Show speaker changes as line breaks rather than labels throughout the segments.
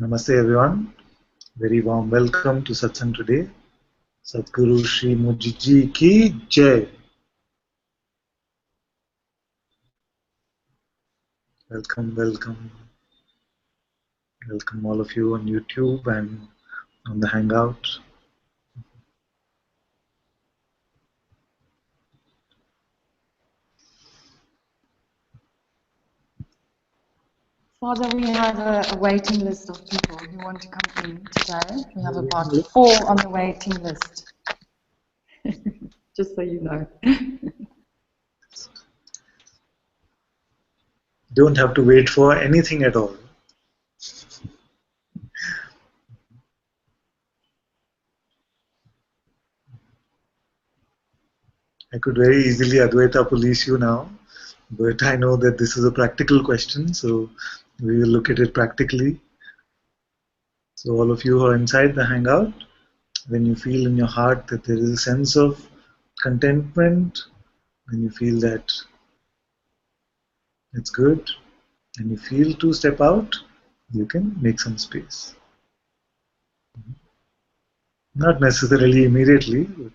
Namaste everyone. Very warm welcome to Satsang today. Sadhguru Sri Mujiji ki Jai. Welcome, welcome, welcome all of you on YouTube and on the Hangout.
Father, we have a waiting list of people who want to come in today. We have about 4 on the waiting list. Just so you know.
Don't have to wait for anything at all. I could very easily Advaita police you now, but I know that this is a practical question, so we will look at it practically. So all of you who are inside the Hangout, when you feel in your heart that there is a sense of contentment, when you feel that it's good, and you feel to step out, you can make some space. Not necessarily immediately. But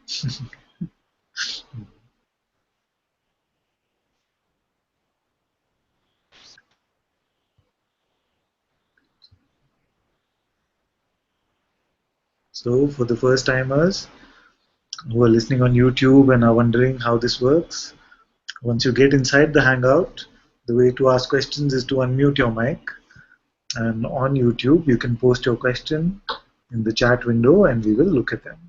so for the first timers who are listening on YouTube and are wondering how this works, once you get inside the Hangout, the way to ask questions is to unmute your mic. And on YouTube, you can post your question in the chat window and we will look at them.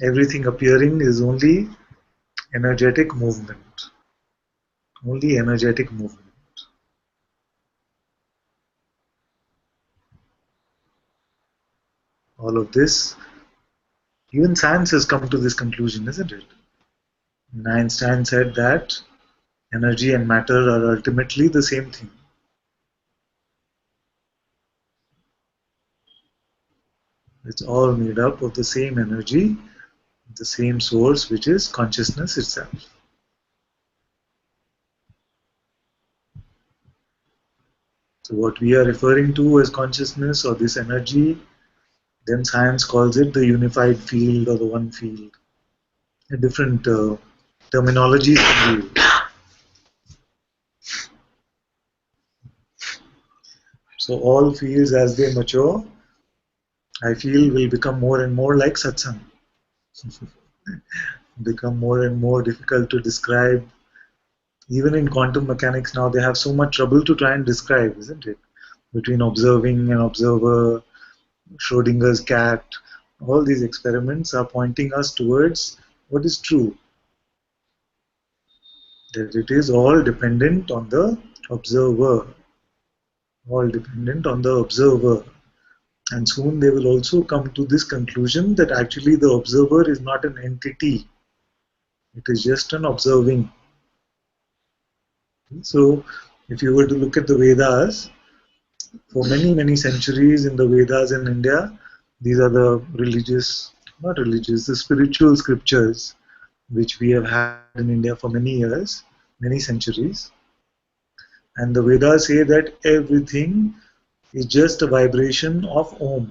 Everything appearing is only energetic movement. Only energetic movement. All of this, even science has come to this conclusion, isn't it? And Einstein said that energy and matter are ultimately the same thing. It's all made up of the same energy, the same source, which is consciousness itself. So what we are referring to as consciousness or this energy, then science calls it the unified field or the one field. A different terminologies can be used. So all fields as they mature, I feel will become more and more like Satsang. Become more and more difficult to describe. Even in quantum mechanics now, they have so much trouble to try and describe, isn't it? Between observing and observer, Schrodinger's cat, all these experiments are pointing us towards what is true. That it is all dependent on the observer. All dependent on the observer. And soon they will also come to this conclusion that actually the observer is not an entity. It is just an observing. So if you were to look at the Vedas, for many, many centuries in the Vedas in India, these are the religious, not religious, the spiritual scriptures which we have had in India for many years, many centuries. And the Vedas say that everything is just a vibration of Om.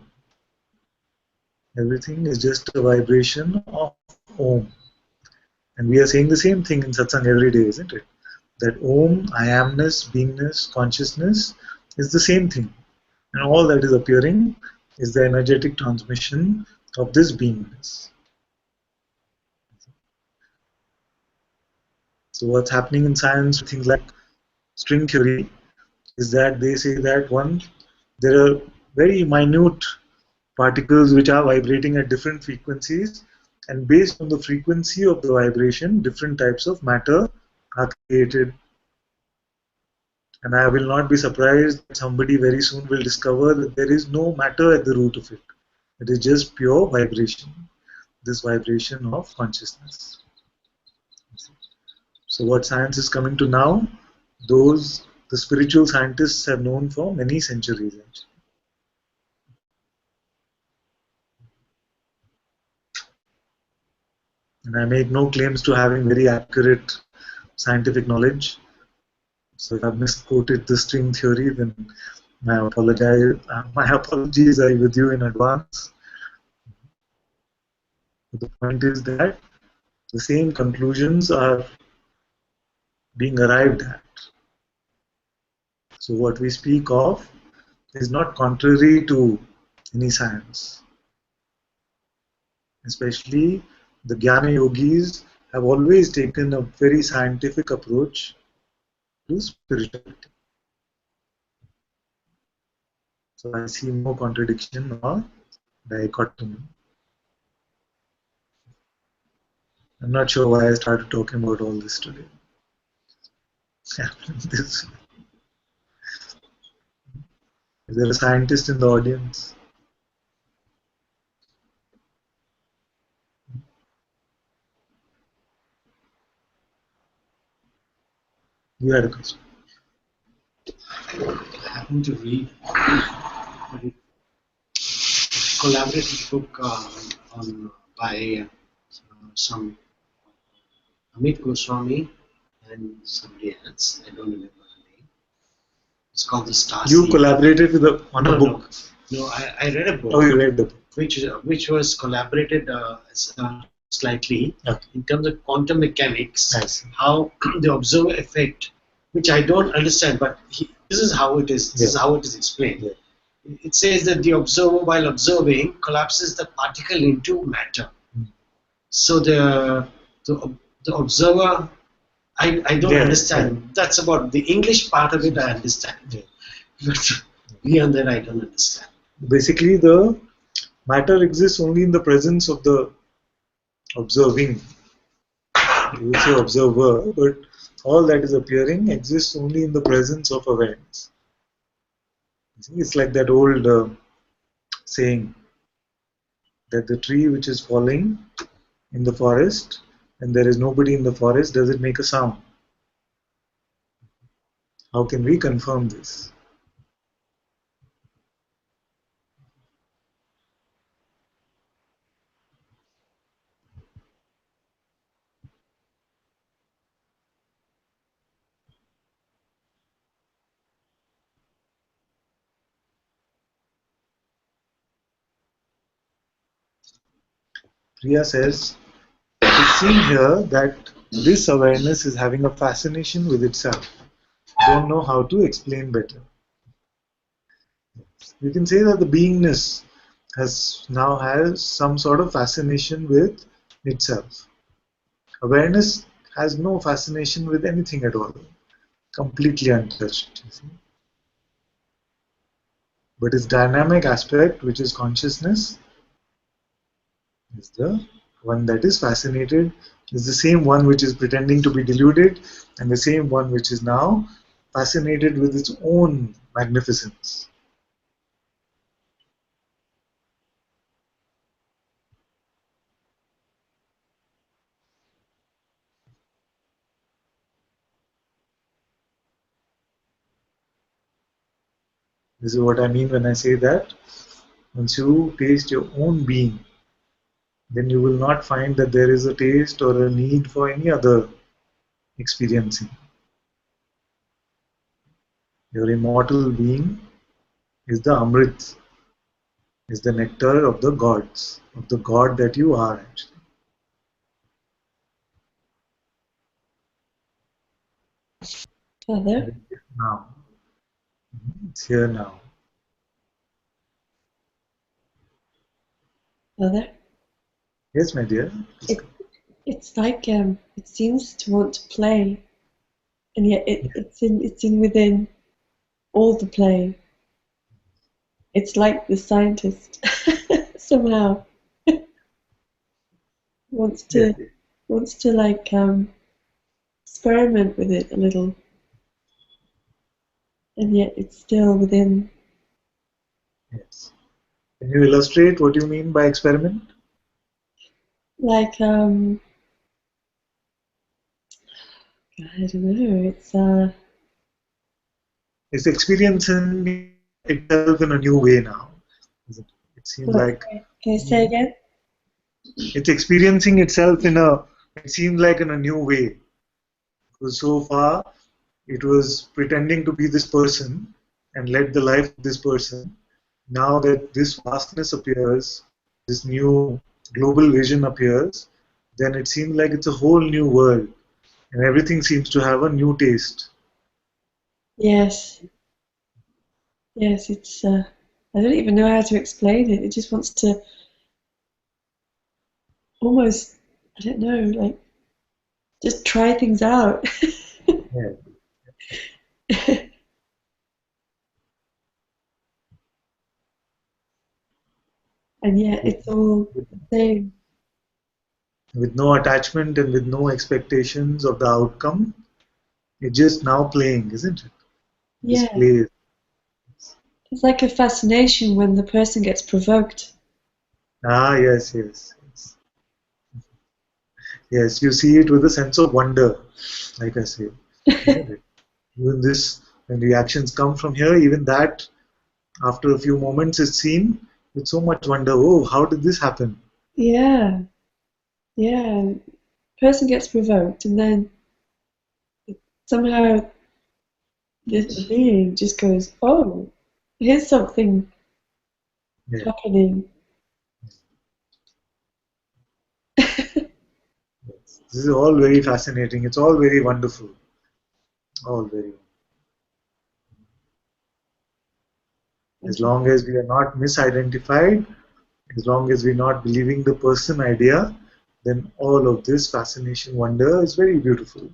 Everything is just a vibration of Om. And we are saying the same thing in Satsang every day, isn't it? That Om, I amness, beingness, consciousness is the same thing. And all that is appearing is the energetic transmission of this beingness. So what's happening in science, things like string theory, is that they say that there are very minute particles which are vibrating at different frequencies, and based on the frequency of the vibration, different types of matter are created. And I will not be surprised that somebody very soon will discover that there is no matter at the root of it. It is just pure vibration, this vibration of consciousness. So what science is coming to now, those the spiritual scientists have known for many centuries. Actually. And I make no claims to having very accurate scientific knowledge. So if I've misquoted the string theory, then my apologies are with you in advance. But the point is that the same conclusions are being arrived at. So what we speak of is not contrary to any science. Especially the Jnana yogis have always taken a very scientific approach to spirituality. So I see no contradiction or dichotomy. I'm not sure why I started talking about all this today. Is there a scientist in the audience? You had a question.
I happened to read a collaborative book by some Amit Goswami and somebody else. I don't remember her name. It's called The Star
You
Seed.
collaborated with on a
No,
book.
No, I read a book.
Oh, you read the book.
Which was collaborated slightly
Okay.
in terms of quantum mechanics,
I see.
how the observer effect, which I don't understand, but this is how it is. This is how it is explained.
Yeah.
It says that the observer, while observing, collapses the particle into matter. So the observer, I don't understand. That's about the English part of it. I understand, but beyond that, I don't understand.
Basically, the matter exists only in the presence of the observing. You say observer, but all that is appearing exists only in the presence of awareness. It's like that old saying that the tree which is falling in the forest and there is nobody in the forest, does it make a sound? How can we confirm this? Priya says, it's seen here that this awareness is having a fascination with itself. Don't know how to explain better. You can say that the beingness has some sort of fascination with itself. Awareness has no fascination with anything at all, completely untouched. You see? But its dynamic aspect, which is consciousness, is the one that is fascinated, is the same one which is pretending to be deluded, and the same one which is now fascinated with its own magnificence. This is what I mean when I say that once you taste your own being, then you will not find that there is a taste or a need for any other experiencing. Your immortal being is the Amrit, is the nectar of the gods, of the God that you are actually.
Father,
Now, it's here now.
Father,
Yes, my dear.
it's like it seems to want to play, and yet it's in within all the play. It's like the scientist somehow wants to like experiment with it a little, and yet it's still within.
Yes. Can you illustrate what you mean by experiment?
Like I don't know.
It's experiencing itself in a new way now. It seems
What?
like
Can you say again?
it's experiencing itself it seems like in a new way. Because so far it was pretending to be this person and led the life of this person. Now that this vastness appears, this new global vision appears, then it seems like it's a whole new world and everything seems to have a new taste.
Yes. Yes, I don't even know how to explain it. It just wants to almost, I don't know, like just try things out.
Yeah.
And yet it's all the same.
With no attachment and with no expectations of the outcome, it's just now playing, isn't it? Just
Yeah.
plays.
It's like a fascination when the person gets provoked.
Ah, yes, yes, yes. Yes, you see it with a sense of wonder, like I say, isn't it? Even this, when reactions come from here, even that, after a few moments, is seen with so much wonder. Oh, how did this happen?
Yeah. Yeah. Person gets provoked and then somehow the being just goes, oh, here's something
Yeah,
happening.
yes. This is all very fascinating. It's all very wonderful. All very. As long as we are not misidentified, as long as we're not believing the person idea, then all of this fascination, wonder is very beautiful.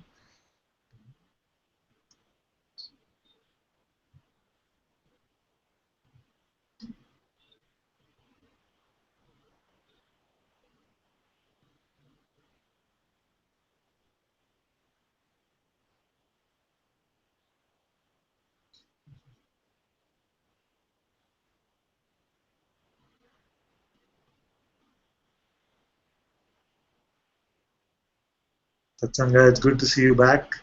Satsanga, it's good to see you back.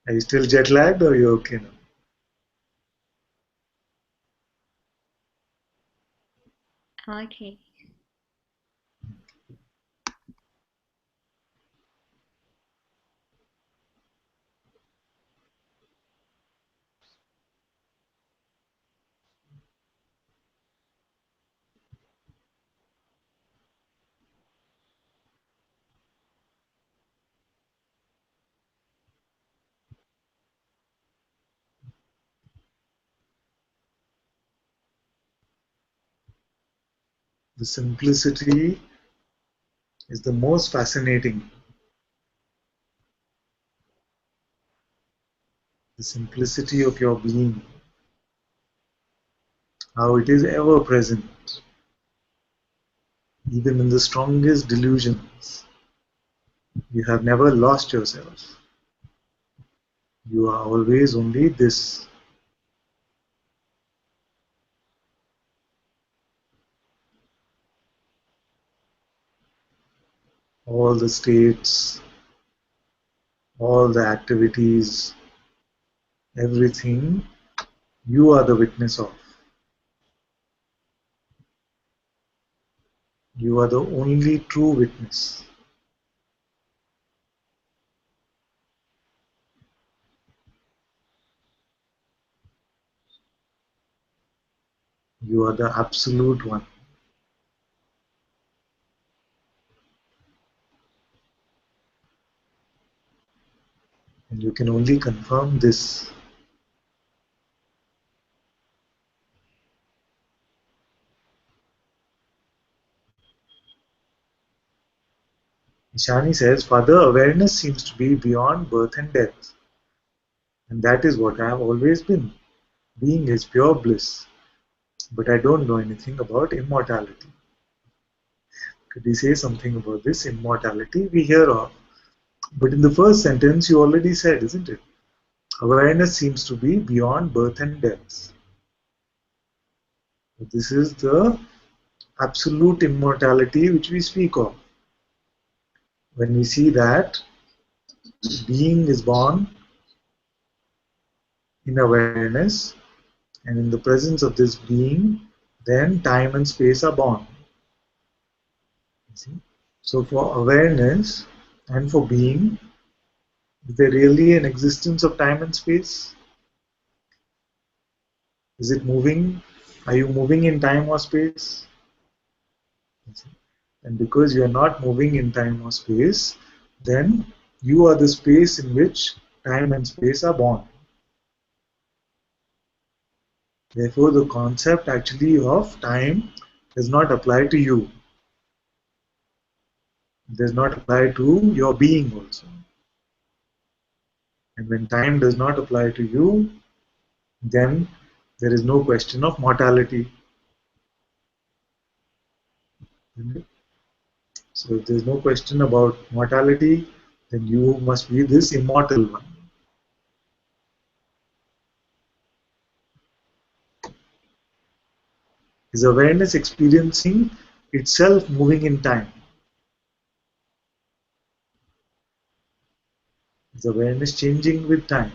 Are you still jet lagged or are you okay now?
Okay.
The simplicity is the most fascinating. The simplicity of your being, how it is ever present, even in the strongest delusions. You have never lost yourself. You are always only this. All the states, all the activities, everything, you are the witness of. You are the only true witness. You are the absolute one. And you can only confirm this. Ishani says, Father, awareness seems to be beyond birth and death. And that is what I have always been. Being is pure bliss. But I don't know anything about immortality. Could you say something about this immortality we hear of? But in the first sentence, you already said, isn't it? Awareness seems to be beyond birth and death. This is the absolute immortality which we speak of. When we see that being is born in awareness, and in the presence of this being, then time and space are born. See? So for awareness and for being, is there really an existence of time and space? Is it moving? Are you moving in time or space? And because you are not moving in time or space, then you are the space in which time and space are born. Therefore, the concept actually of time does not apply to you. It does not apply to your being also. And when time does not apply to you, then there is no question of mortality. So if there is no question about mortality, then you must be this immortal one. Is awareness experiencing itself moving in time? Is awareness changing with time?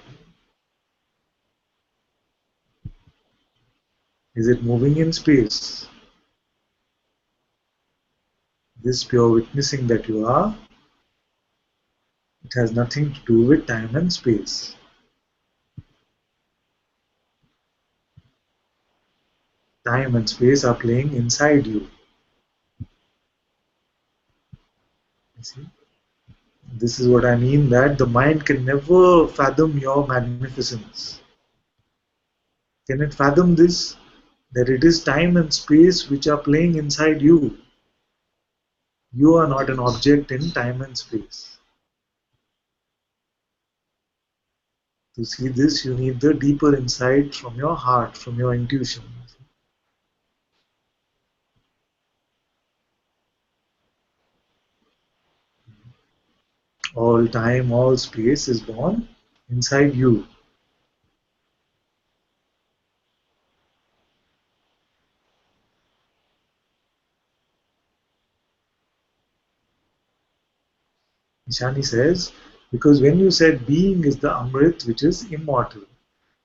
Is it moving in space? This pure witnessing that you are, it has nothing to do with time and space. Time and space are playing inside you. You see? This is what I mean, that the mind can never fathom your magnificence. Can it fathom this? That it is time and space which are playing inside you. You are not an object in time and space. To see this, you need the deeper insight from your heart, from your intuition. All time, all space is born inside you. Nishani says, because when you said being is the Amrit which is immortal,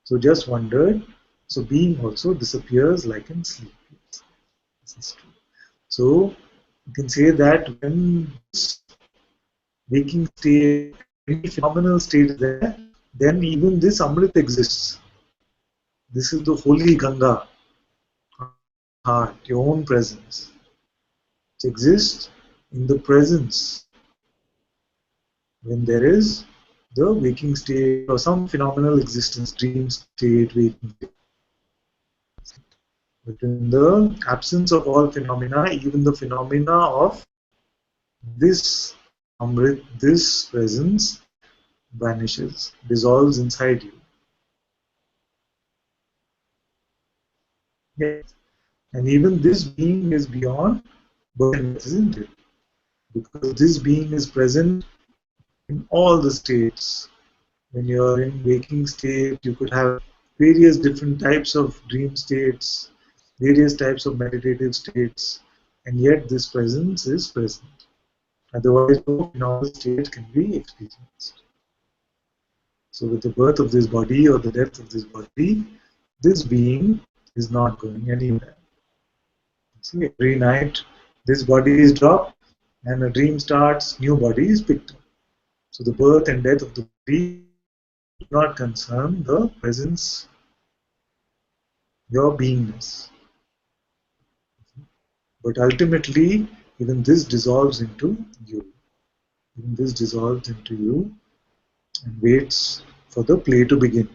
so just wondered, so being also disappears like in sleep. This is true. So you can say that when this waking state, any phenomenal state is there, then even this Amrit exists. This is the holy Ganga, heart, your own presence. It exists in the presence when there is the waking state or some phenomenal existence, dream state, waking state. But in the absence of all phenomena, even the phenomena of this Amrit, this presence vanishes, dissolves inside you. Yes. And even this being is beyond birth and death, isn't it? Because this being is present in all the states. When you are in waking state, you could have various different types of dream states, various types of meditative states, and yet this presence is present. Otherwise, no phenomenal state can be experienced. So, with the birth of this body or the death of this body, this being is not going anywhere. See, every night this body is dropped and a dream starts, new body is picked up. So, the birth and death of the body do not concern the presence, your beingness. But ultimately, even this dissolves into you. Even this dissolves into you and waits for the play to begin.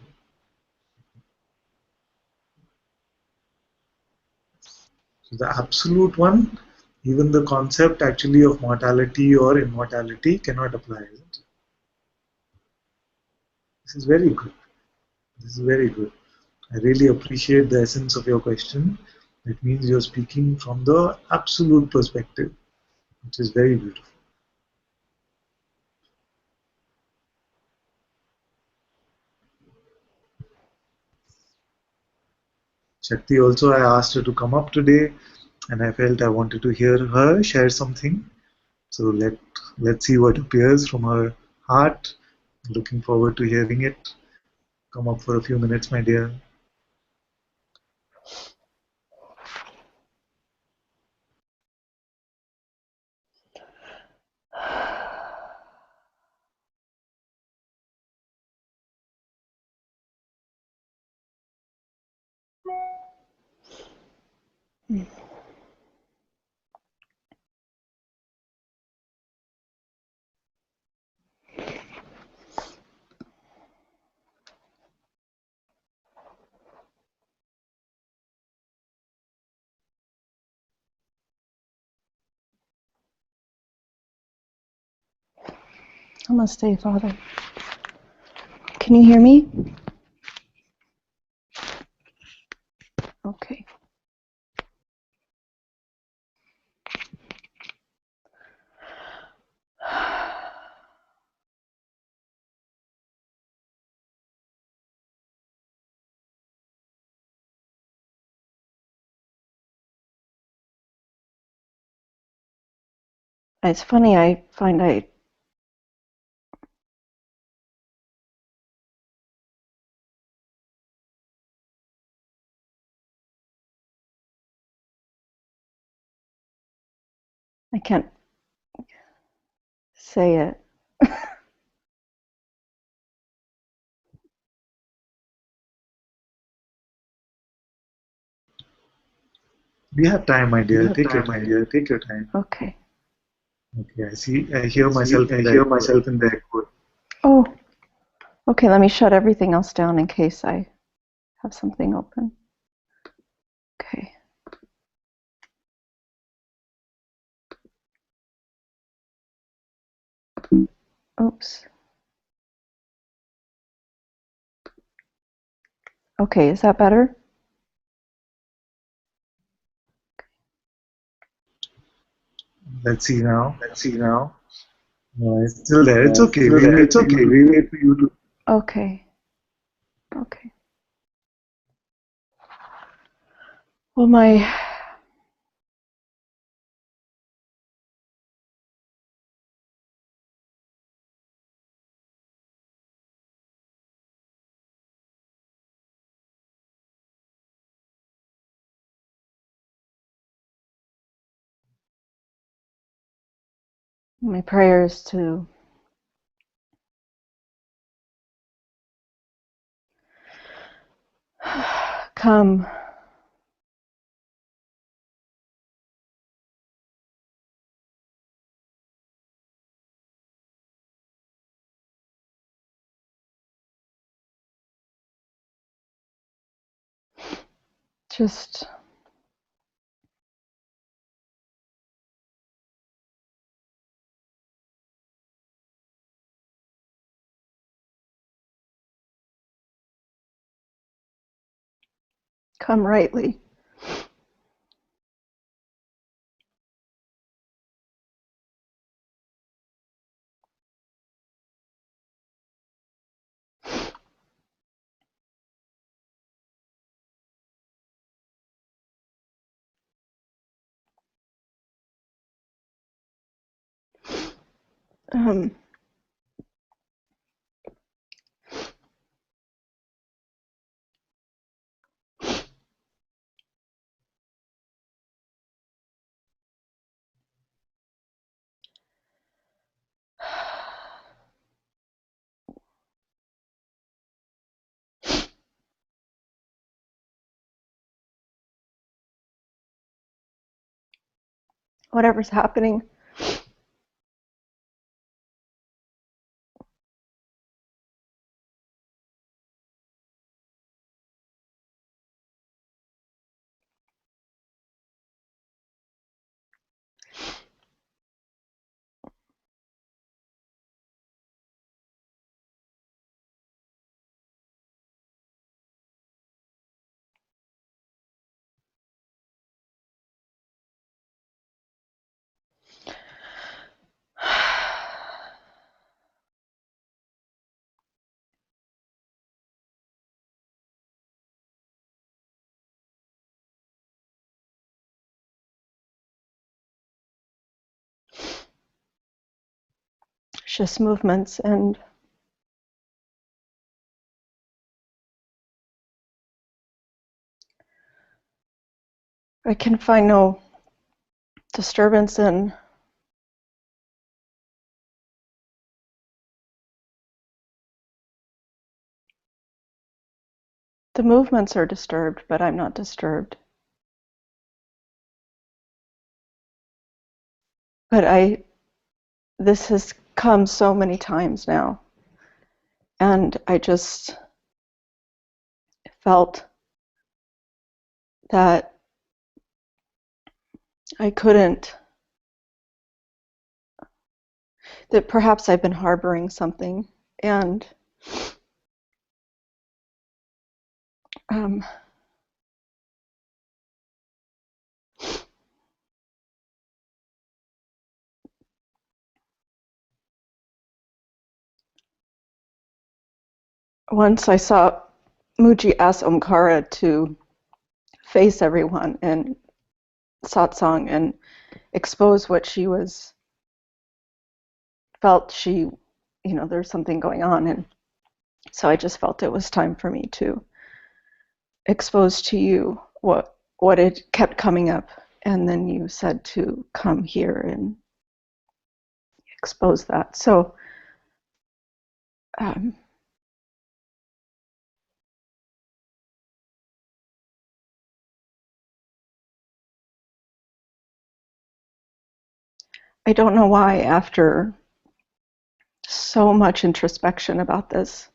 So the absolute one, even the concept actually of mortality or immortality cannot apply. Isn't it? This is very good. This is very good. I really appreciate the essence of your question. It means you're speaking from the absolute perspective, which is very beautiful. Shakti also, I asked her to come up today. and I felt I wanted to hear her share something. So let's see what appears from her heart. Looking forward to hearing it. Come up for a few minutes, my dear.
Namaste, Father. Can you hear me? Okay. It's funny, I find I can't say it.
We have time, my
You
dear.
have
Take your
time, my
time.
dear. Take your time. Okay.
Okay, I hear myself in
I
the
hear
echo.
myself in the echo. Oh, okay. Let me shut everything else down in case I have something open. Okay. Oops. Okay, is that better?
Let's see now.
Let's see now.
No, it's still there. It's
It's
okay.
still
We
there.
wait
It's
for you
okay.
to.
We wait for you to. Okay. Okay. Well, my prayer is to come just come rightly. Um, whatever's happening, just movements, and I can find no disturbance in the movements are disturbed, but I'm not disturbed. But this has come so many times now, and I just felt that I couldn't, that perhaps I've been harboring something, and once I saw Muji ask Omkara to face everyone in satsang and expose what she felt there's something going on, and so I just felt it was time for me to expose to you what had kept coming up, and then you said to come here and expose that. So I don't know why, after so much introspection about this,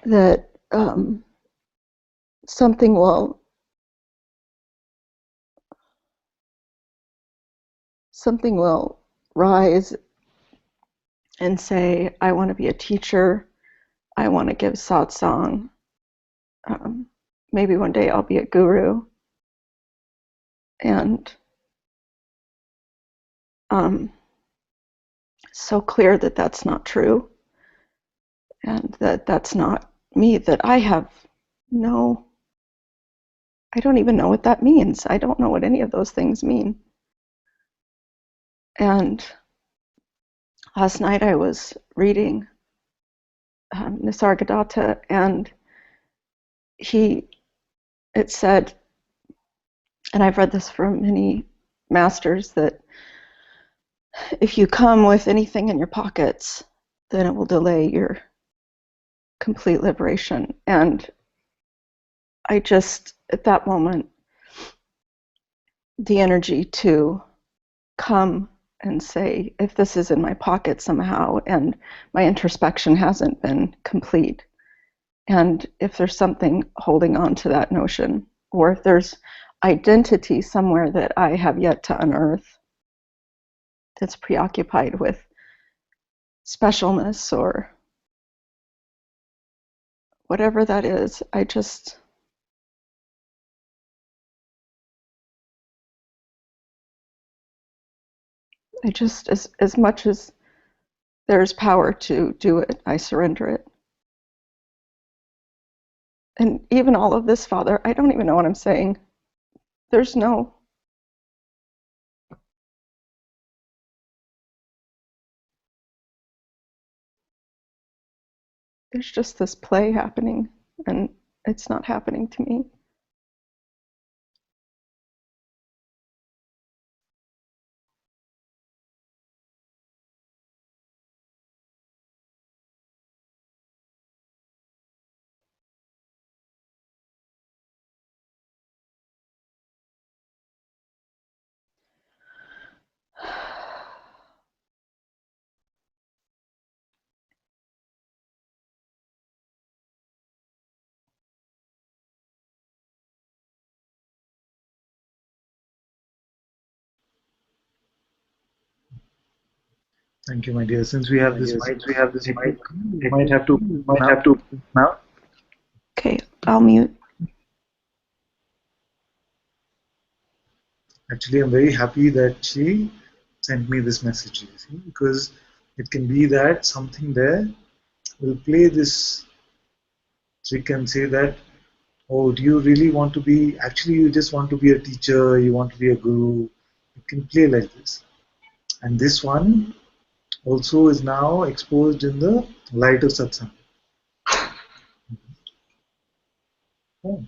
that something will rise and say, I want to be a teacher, I want to give satsang, maybe one day I'll be a guru. And so clear that that's not true, and that that's not me, that I don't even know what that means. I don't know what any of those things mean. And last night I was reading Nisargadatta, and it said, and I've read this from many masters, that if you come with anything in your pockets, then it will delay your complete liberation. And I just, at that moment, the energy to come and say, if this is in my pocket somehow, and my introspection hasn't been complete, and if there's something holding on to that notion, or if there's identity somewhere that I have yet to unearth that's preoccupied with specialness or whatever that is, I just as much as there's power to do it, I surrender it. And even all of this, Father, I don't even know what I'm saying. There's just this play happening, and it's not happening to me.
Thank you, my dear. Since we have this mic, you might have to now.
Okay, I'll mute.
Actually, I'm very happy that she sent me this message, because it can be that something there will play this trick and say that, oh, do you really want to be, actually you just want to be a teacher, you want to be a guru. It can play like this. And this one also is now exposed in the light of Satsang. Oh,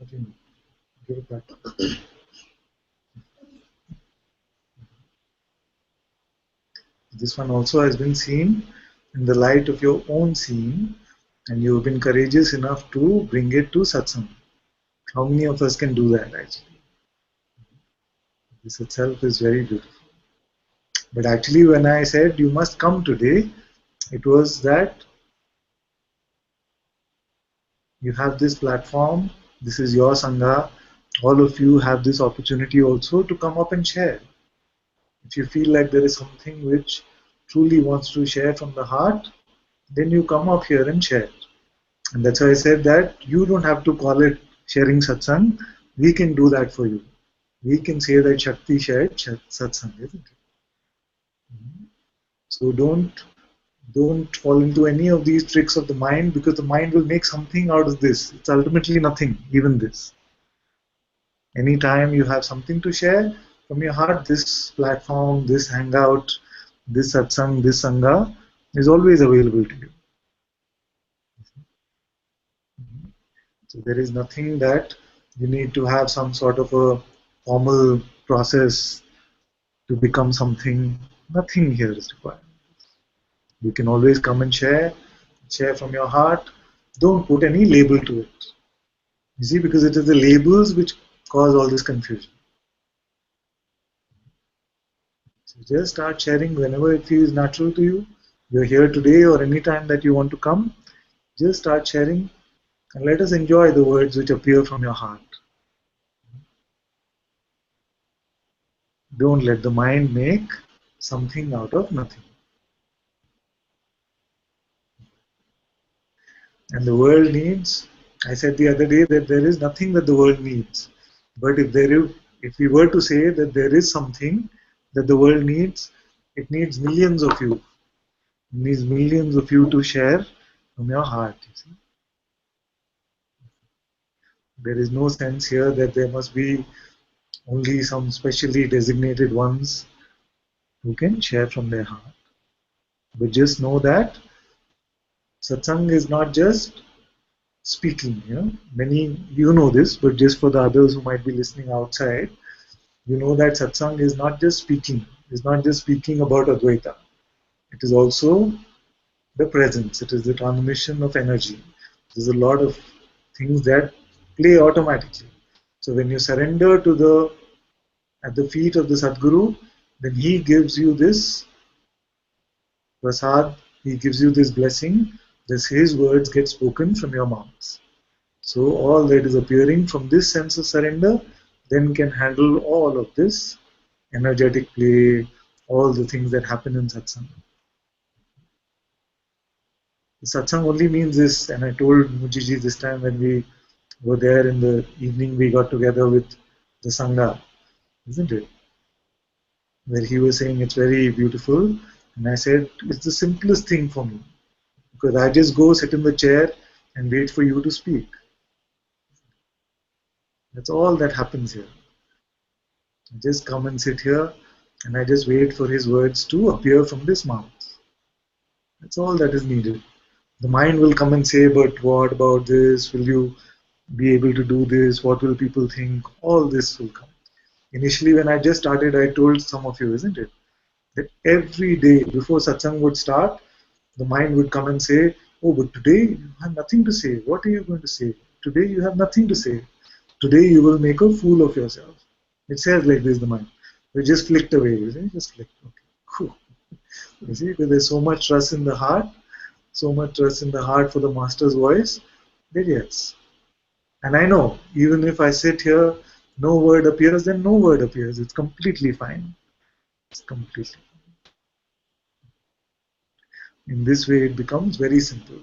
okay. Give it back. This one also has been seen in the light of your own seeing, and you have been courageous enough to bring it to Satsang. How many of us can do that actually? This itself is very beautiful. But actually, when I said you must come today, it was that you have this platform, this is your Sangha, all of you have this opportunity also to come up and share. If you feel like there is something which truly wants to share from the heart, then you come up here and share. And that's why I said that you don't have to call it sharing satsang. We can do that for you. We can say that Shakti shared satsang, isn't it? So don't fall into any of these tricks of the mind, because the mind will make something out of this. It's ultimately nothing, even this. Anytime you have something to share from your heart, this platform, this hangout, this satsang, this sangha is always available to you. So there is nothing that you need to have some sort of a formal process to become something. Nothing here is required. You can always come and share from your heart. Don't put any label to it. You see, because it is the labels which cause all this confusion. So just start sharing whenever it feels natural to you. You're here today or any time that you want to come. Just start sharing and let us enjoy the words which appear from your heart. Don't let the mind make something out of nothing. And the world needs, I said the other day that there is nothing that the world needs. But if we were to say that there is something that the world needs, it needs millions of you. It needs millions of you to share from your heart. You see? There is no sense here that there must be only some specially designated ones who can share from their heart. But just know that satsang is not just speaking. Many, you know this, but just for the others who might be listening outside, you know that satsang is not just speaking. It's not just speaking about Advaita. It is also the presence. It is the transmission of energy. There's a lot of things that play automatically. So when you surrender at the feet of the Sadguru, then he gives you this prasad, he gives you this blessing, this his words get spoken from your mouths. So all that is appearing from this sense of surrender then can handle all of this energetic play, all the things that happen in satsang. Satsang only means this, and I told Mujiji this time when we were there in the evening, we got together with the Sangha, isn't it? Where he was saying it's very beautiful, and I said it's the simplest thing for me, because I just go sit in the chair and wait for you to speak. That's all that happens here. I just come and sit here and I just wait for his words to appear from this mouth. That's all that is needed. The mind will come and say, but what about this? Will you be able to do this? What will people think? All this will come. Initially, when I just started, I told some of you, isn't it? That every day before satsang would start, the mind would come and say, oh, but today you have nothing to say. What are you going to say? Today you have nothing to say. Today you will make a fool of yourself. It says like this, the mind. We just flicked away, you see? Just flicked. Okay. Cool. You see, because there's so much trust in the heart, so much trust in the heart for the master's voice, that yes. And I know, even if I sit here, no word appears, then no word appears. It's completely fine. It's completely fine. In this way, it becomes very simple.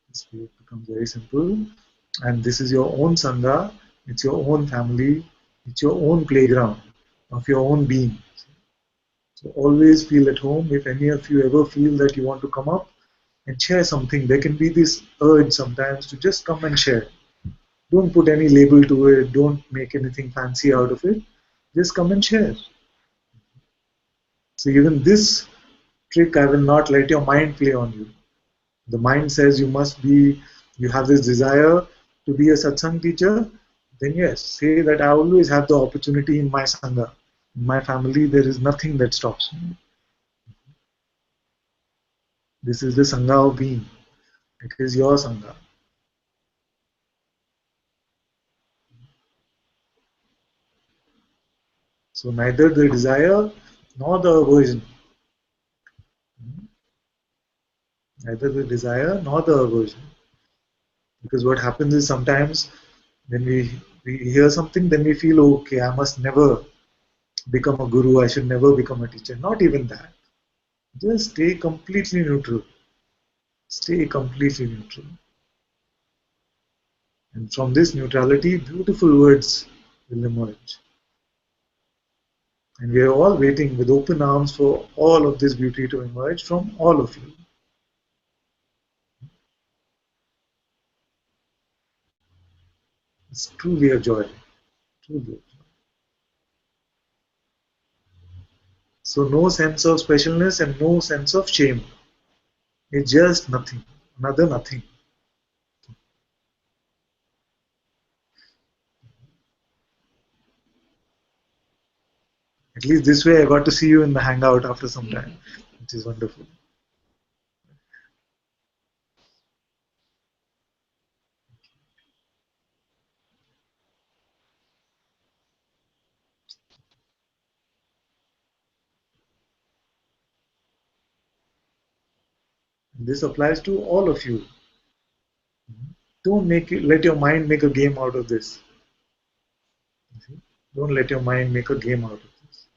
This way, it becomes very simple. And this is your own Sangha, it's your own family, it's your own playground of your own being. So always feel at home. If any of you ever feel that you want to come up and share something, there can be this urge sometimes to just come and share. Don't put any label to it, don't make anything fancy out of it. Just come and share. So even this trick, I will not let your mind play on you. The mind says you have this desire to be a satsang teacher, then yes, say that I always have the opportunity in my sangha. In my family, there is nothing that stops me. This is the sangha of being. It is your sangha. So neither the desire nor the aversion. Neither the desire nor the aversion. Because what happens is sometimes when we hear something, then we feel, okay, I must never become a guru, I should never become a teacher. Not even that. Just stay completely neutral. Stay completely neutral. And from this neutrality, beautiful words will emerge. And we are all waiting with open arms for all of this beauty to emerge from all of you. It's truly a joy. Truly a joy. So no sense of specialness and no sense of shame. It's just nothing. Another nothing. At least this way I got to see you in the hangout after some time, which is wonderful. And this applies to all of you. Don't let your mind make a game out of this. Don't let your mind make a game out of this.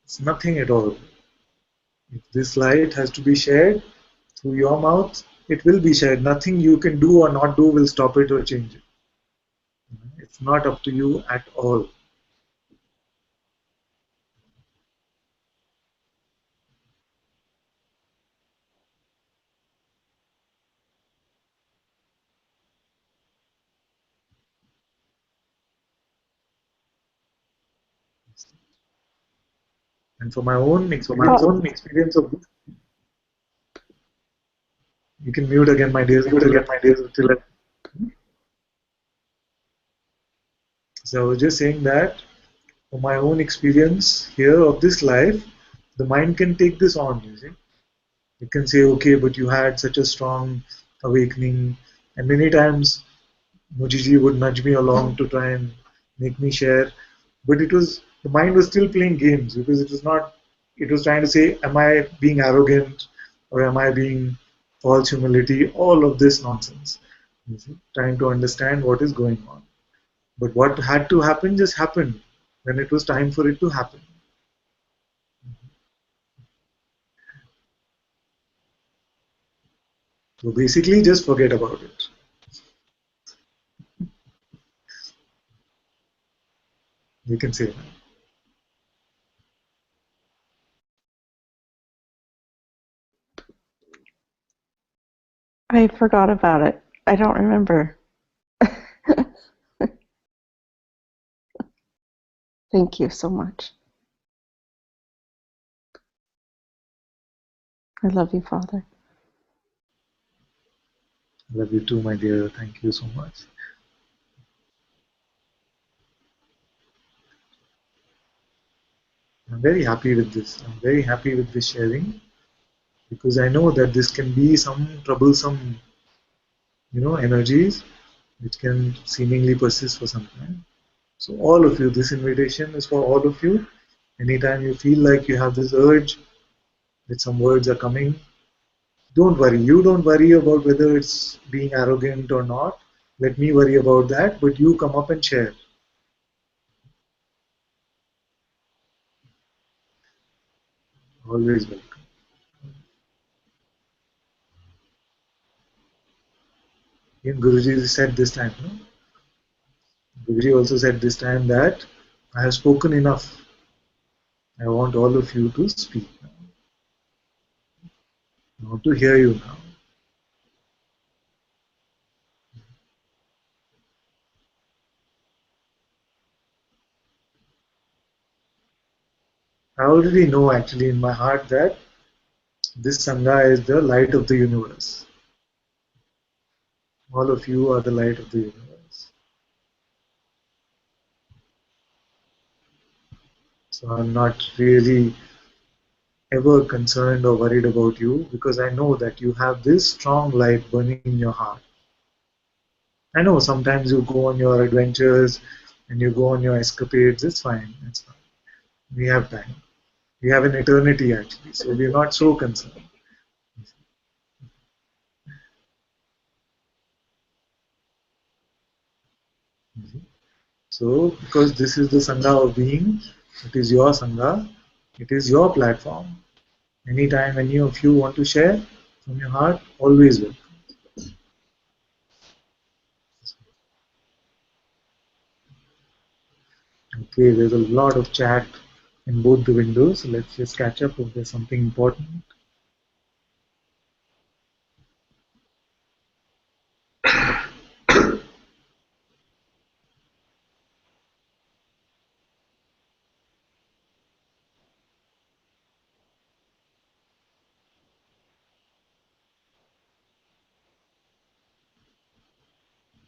It's nothing at all. If this light has to be shared through your mouth, it will be shared. Nothing you can do or not do will stop it or change it. It's not up to you at all. And for my own experience of this, you can mute again, my dears. So I was just saying that from my own experience here of this life, the mind can take this on, you see. It can say, okay, but you had such a strong awakening. And many times Mujiji would nudge me along to try and make me share. But the mind was still playing games because it was trying to say, am I being arrogant or am I being false humility? All of this nonsense. You see, trying to understand what is going on. But what had to happen just happened when it was time for it to happen. So basically, just forget about it. You can say that.
I forgot about it. I don't remember. Thank you so much. I love you, Father.
Love you too, my dear. Thank you so much. I'm very happy with this. I'm very happy with this sharing because I know that this can be some troublesome, energies which can seemingly persist for some time. So all of you, this invitation is for all of you. Anytime you feel like you have this urge that some words are coming, don't worry. You don't worry about whether it's being arrogant or not. Let me worry about that, but you come up and share. Always welcome. Even Guruji said this time, no? Guruji also said this time that I have spoken enough. I want all of you to speak now. I want to hear you now. I already know actually in my heart that this Sangha is the light of the universe. All of you are the light of the universe. So I'm not really ever concerned or worried about you because I know that you have this strong light burning in your heart. I know sometimes you go on your adventures and you go on your escapades. It's fine. It's fine. We have time. We have an eternity actually, so we're not so concerned. So, because this is the Sangha of being, it is your Sangha, it is your platform. Anytime any of you want to share from your heart, always welcome. Okay, there's a lot of chat in both the windows. So let's just catch up if there's something important.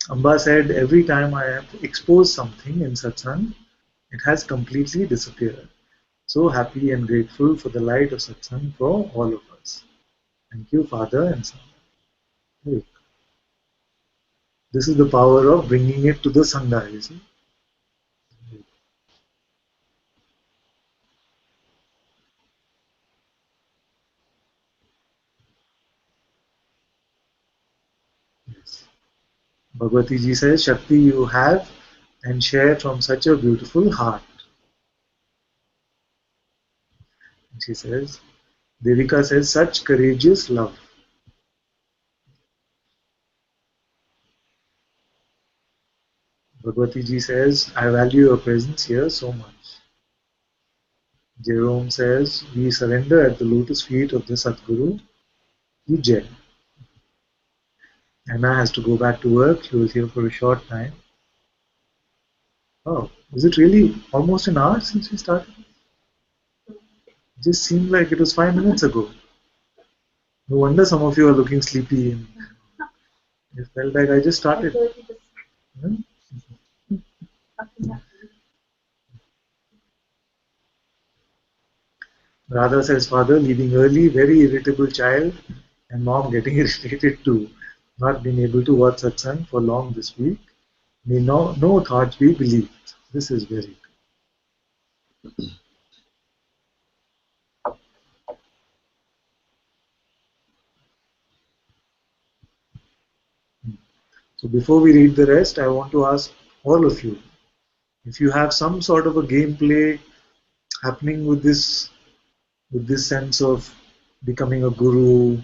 Amba said, every time I have exposed something in satsang, it has completely disappeared. So happy and grateful for the light of satsang for all of us. Thank you, Father and Son. This is the power of bringing it to the Sangha, you see. Yes. Bhagavati ji says, Shakti you have and share from such a beautiful heart. And she says, Devika says, such courageous love. Bhagavati ji says, I value your presence here so much. Jerome says, we surrender at the lotus feet of the Sadguru, Vijay. Anna has to go back to work. She was here for a short time. Oh, is it really almost an hour since we started? It just seemed like it was 5 minutes ago. No wonder some of you are looking sleepy. And it felt like I just started. Hmm? Radha says, Father, leaving early, very irritable child, and mom getting irritated too. Not being able to watch satsang for long this week. May no thoughts be believed. This is very good. So before we read the rest, I want to ask all of you, if you have some sort of a gameplay happening with this sense of becoming a guru,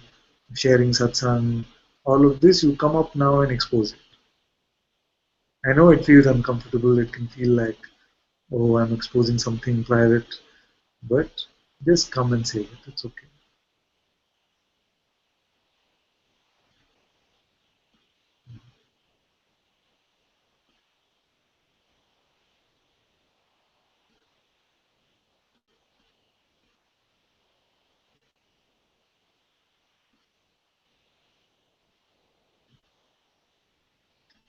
sharing satsang, all of this, you come up now and expose it. I know it feels uncomfortable, it can feel like, oh, I'm exposing something private, but just come and say it, it's okay.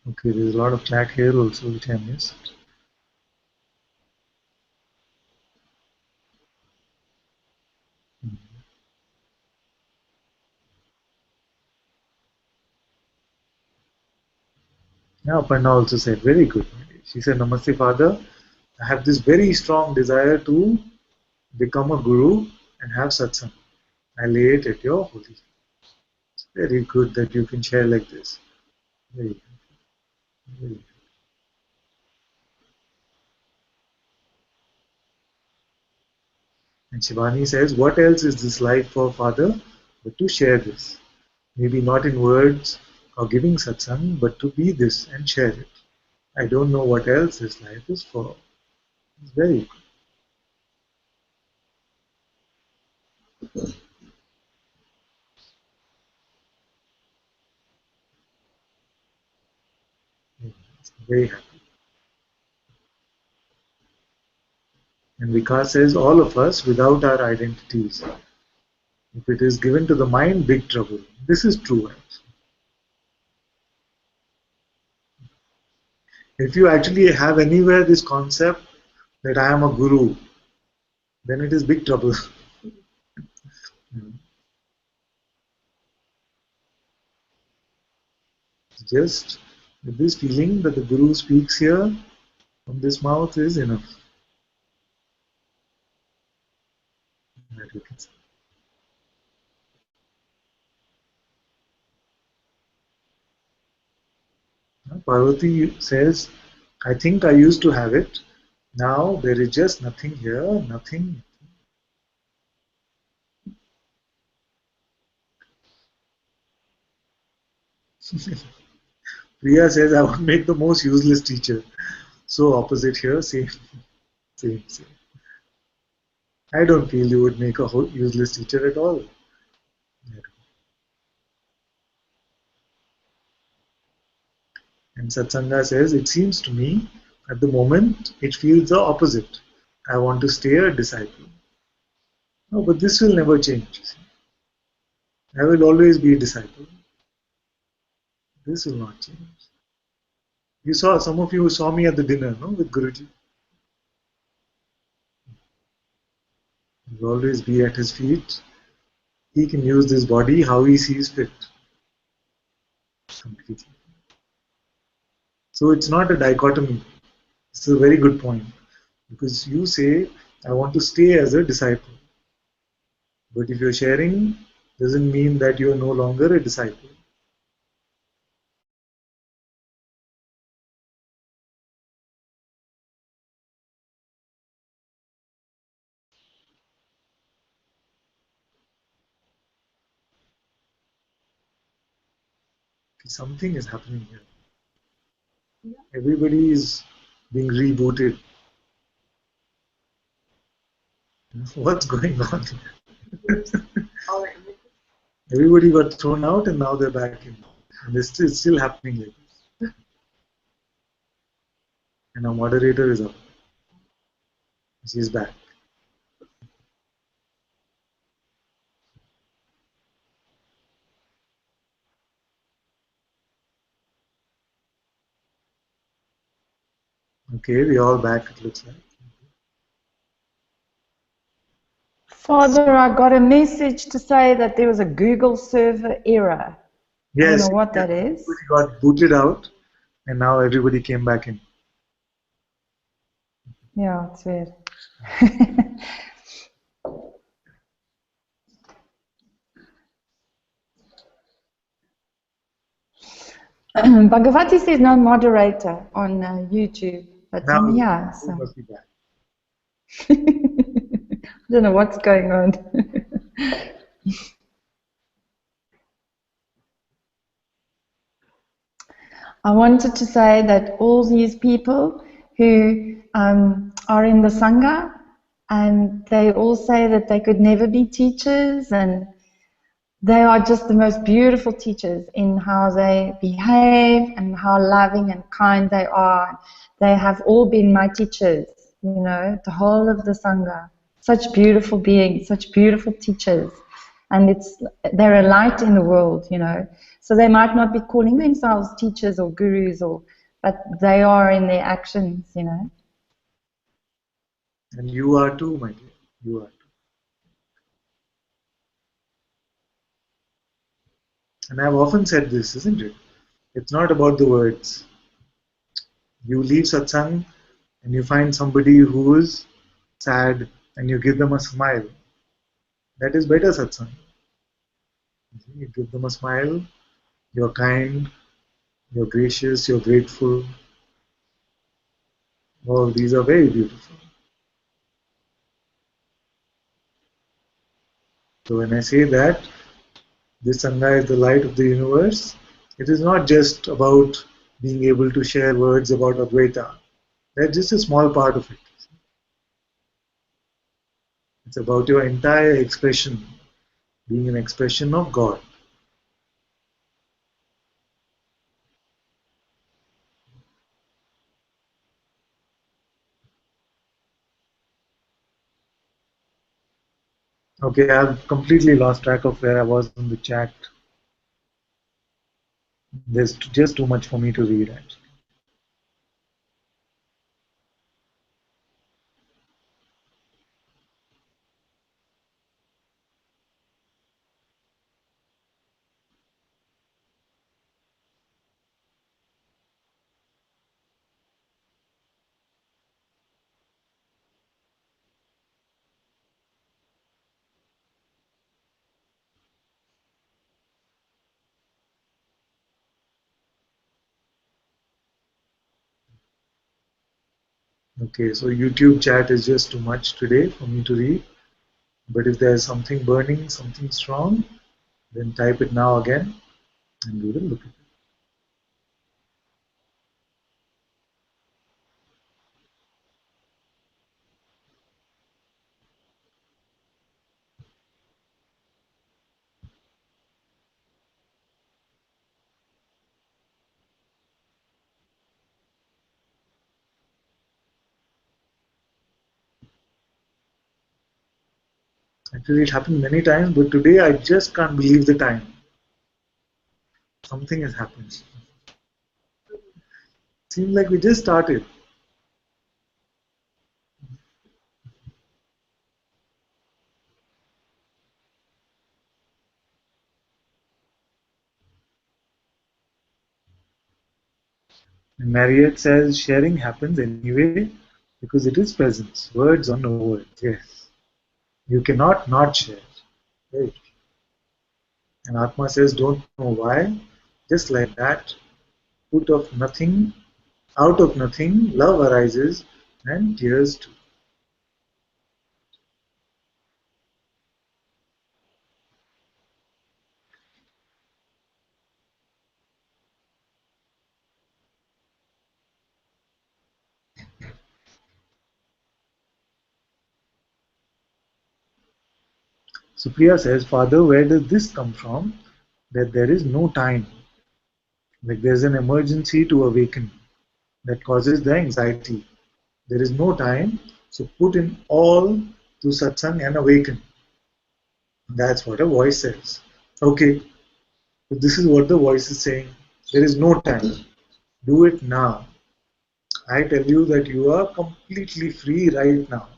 Okay, there's a lot of chat here also which I missed. Yeah, Aparna also said, very good. She said, Namaste, Father. I have this very strong desire to become a guru and have satsang. I lay it at your holy feet. It's very good that you can share like this. Very good. Very good. And Shivani says, what else is this life for, Father, but to share this? Maybe not in words or giving satsang, but to be this and share it. I don't know what else this life is for. It's very good. Very happy. And Vikas says, all of us without our identities. If it is given to the mind, big trouble. This is true. If you actually have anywhere this concept that I am a guru, then it is big trouble. Just with this feeling that the guru speaks here from this mouth is enough. That you can say. Parvati says, I think I used to have it. Now there is just nothing here, nothing. Priya says, I would make the most useless teacher. So opposite here, same, same, same. I don't feel you would make a useless teacher at all. And Satsanga says, it seems to me, at the moment, it feels the opposite. I want to stay a disciple. No, but this will never change. I will always be a disciple. This will not change. You saw, some of you saw me at the dinner, no, with Guruji. He will always be at his feet. He can use this body how he sees fit. Completely. So it's not a dichotomy. It's a very good point. Because you say, I want to stay as a disciple. But if you're sharing, doesn't mean that you are no longer a disciple. Something is happening here. Everybody is being rebooted. What's going on? Everybody got thrown out and now they're back in. And it's still happening like this. And our moderator is up. She's back. Okay, we're all back, it looks like.
Father, I got a message to say that there was a Google server error.
Yes,
I don't know what that is.
Everybody got booted out and now everybody came back in.
Yeah, it's weird. Bhagavati says no moderator on YouTube, but
Now
yeah, so.
must be back.
I don't know what's going on. I wanted to say that all these people who are in the Sangha, and they all say that they could never be teachers, and they are just the most beautiful teachers in how they behave and how loving and kind they are. They have all been my teachers, you know, the whole of the Sangha. Such beautiful beings, such beautiful teachers. And they're a light in the world, you know. So they might not be calling themselves teachers or gurus, but they are in their actions, you know.
And you are too, my dear. You are too. And I've often said this, isn't it? It's not about the words. You leave satsang and you find somebody who is sad and you give them a smile. That is better satsang. You give them a smile, you're kind, you're gracious, you're grateful. All these are very beautiful. So when I say that this Sangha is the light of the universe, it is not just about being able to share words about Advaita. That's just a small part of it. It's about your entire expression being an expression of God. Okay, I've completely lost track of where I was in the chat. There's just too much for me to read, actually. Okay, so YouTube chat is just too much today for me to read. But if there's something burning, something strong, then type it now again and we will look at it. Actually, it happened many times, but today I just can't believe the time. Something has happened. Seems like we just started. And Marriott says sharing happens anyway because it is presence, words or no words. Yes, you cannot not share. Right. And Atma says, don't know why, just like that, out of nothing, love arises and tears too. Supriya says, Father, where does this come from? That there is no time. Like there's an emergency to awaken that causes the anxiety. There is no time, so put in all to satsang and awaken. That's what a voice says. Okay, so this is what the voice is saying. There is no time. Do it now. I tell you that you are completely free right now.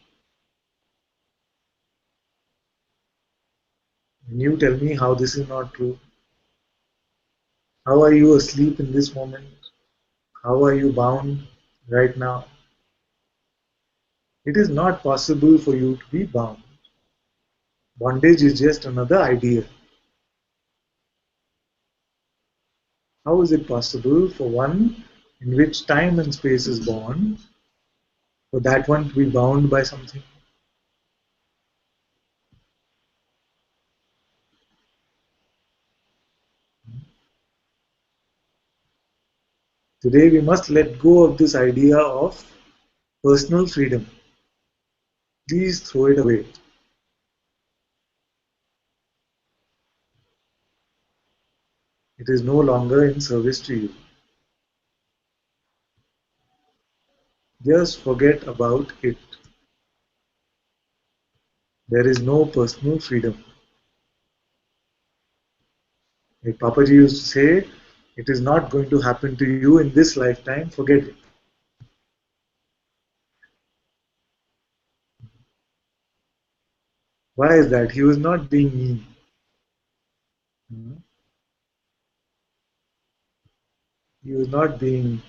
And you tell me how this is not true. How are you asleep in this moment? How are you bound right now? It is not possible for you to be bound. Bondage is just another idea. How is it possible for one in which time and space is born, for that one to be bound by something? Today we must let go of this idea of personal freedom. Please throw it away. It is no longer in service to you. Just forget about it. There is no personal freedom. Like Papaji used to say, it is not going to happen to you in this lifetime, forget it. Why is that? He was not being mean. He was not being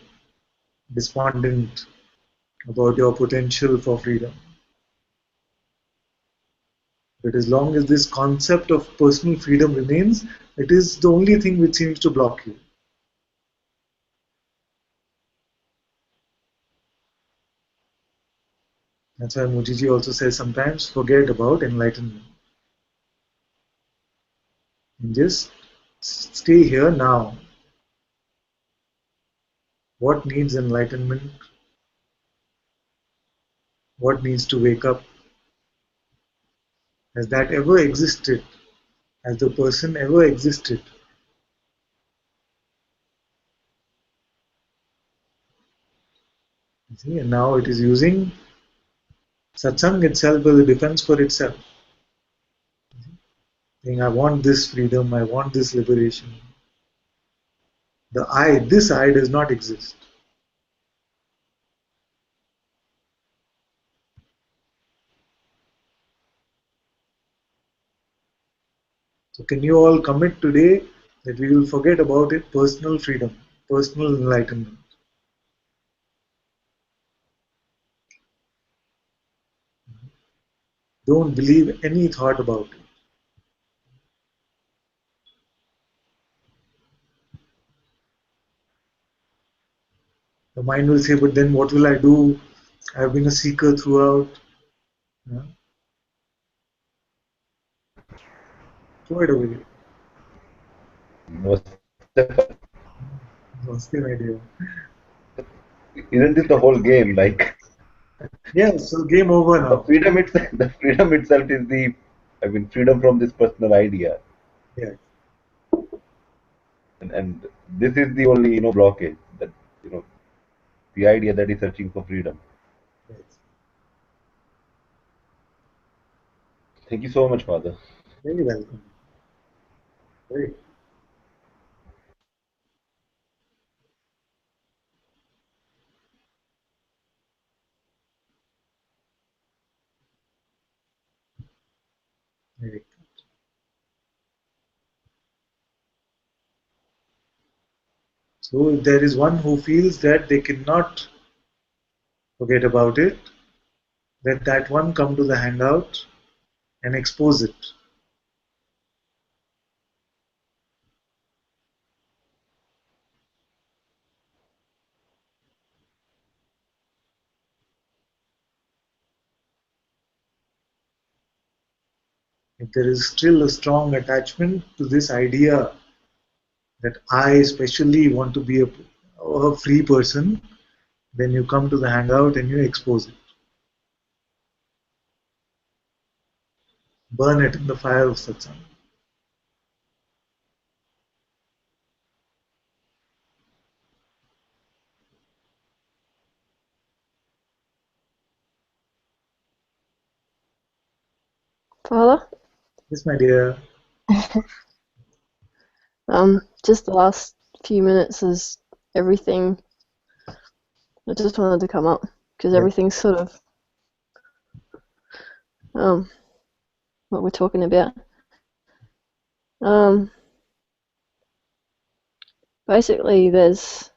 despondent about your potential for freedom. But as long as this concept of personal freedom remains, it is the only thing which seems to block you. That's why Mujiji also says sometimes forget about enlightenment. And just stay here now. What needs enlightenment? What needs to wake up? Has that ever existed? Has the person ever existed? You see, and now it is using satsang itself as a defense for itself. saying, I want this freedom, I want this liberation. The I, this I does not exist. So can you all commit today that we will forget about it, personal freedom, personal enlightenment? Don't believe any thought about it. The mind will say, but then what will I do? I've been a seeker throughout. Yeah. Throw it away. Positive idea.
Isn't this the whole game? Like
Yeah, so game over
the
now.
freedom itself, the freedom itself is the, I mean, freedom from this personal idea,
Yeah.
and this is the only blockage, that the idea that is searching for freedom.
Yes.
Thank you so much, Father.
Very welcome. Very. Very. So if there is one who feels that they cannot forget about it, let that one come to the hangout and expose it. If there is still a strong attachment to this idea that I especially want to be a free person, then you come to the hangout and you expose it. Burn it in the fire of Satsang.
Father,
Yes, my dear.
just the last few minutes is everything. I just wanted to come up because
Yeah.
everything's sort of what we're talking about. Basically, there's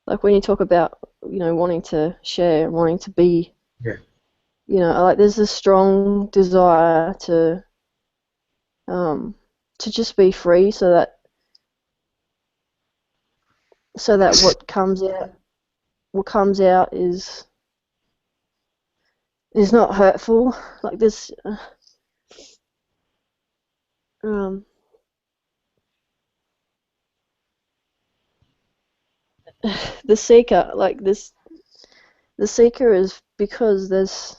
like when you talk about wanting to share, wanting to be,
Yeah.
like there's a strong desire to just be free, so that what comes out is not hurtful. Like this, the seeker, like this, the seeker is because there's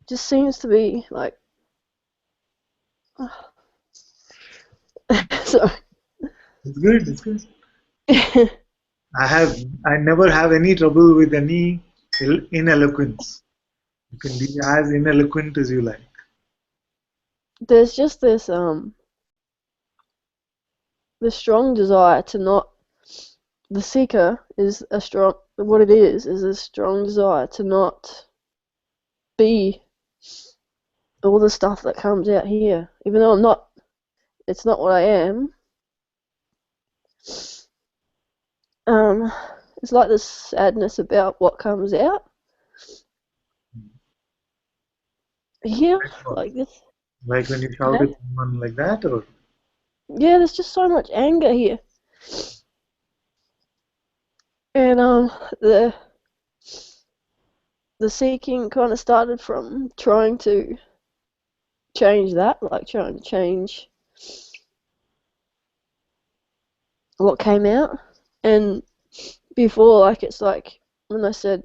just seems to be like sorry.
It's good. It's good. I never have any trouble with any ineloquence. You can be as ineloquent as you like.
There's just this the strong desire to not. The seeker is a strong. What it is a strong desire to not be all the stuff that comes out here, even though I'm not. It's not what I am. It's like this sadness about what comes out here, like this.
Like when you shout
Yeah.
at someone like that, or
Yeah, there's just so much anger here, and the seeking kind of started from trying to change that, like trying to change what came out. And before, like, it's like when I said,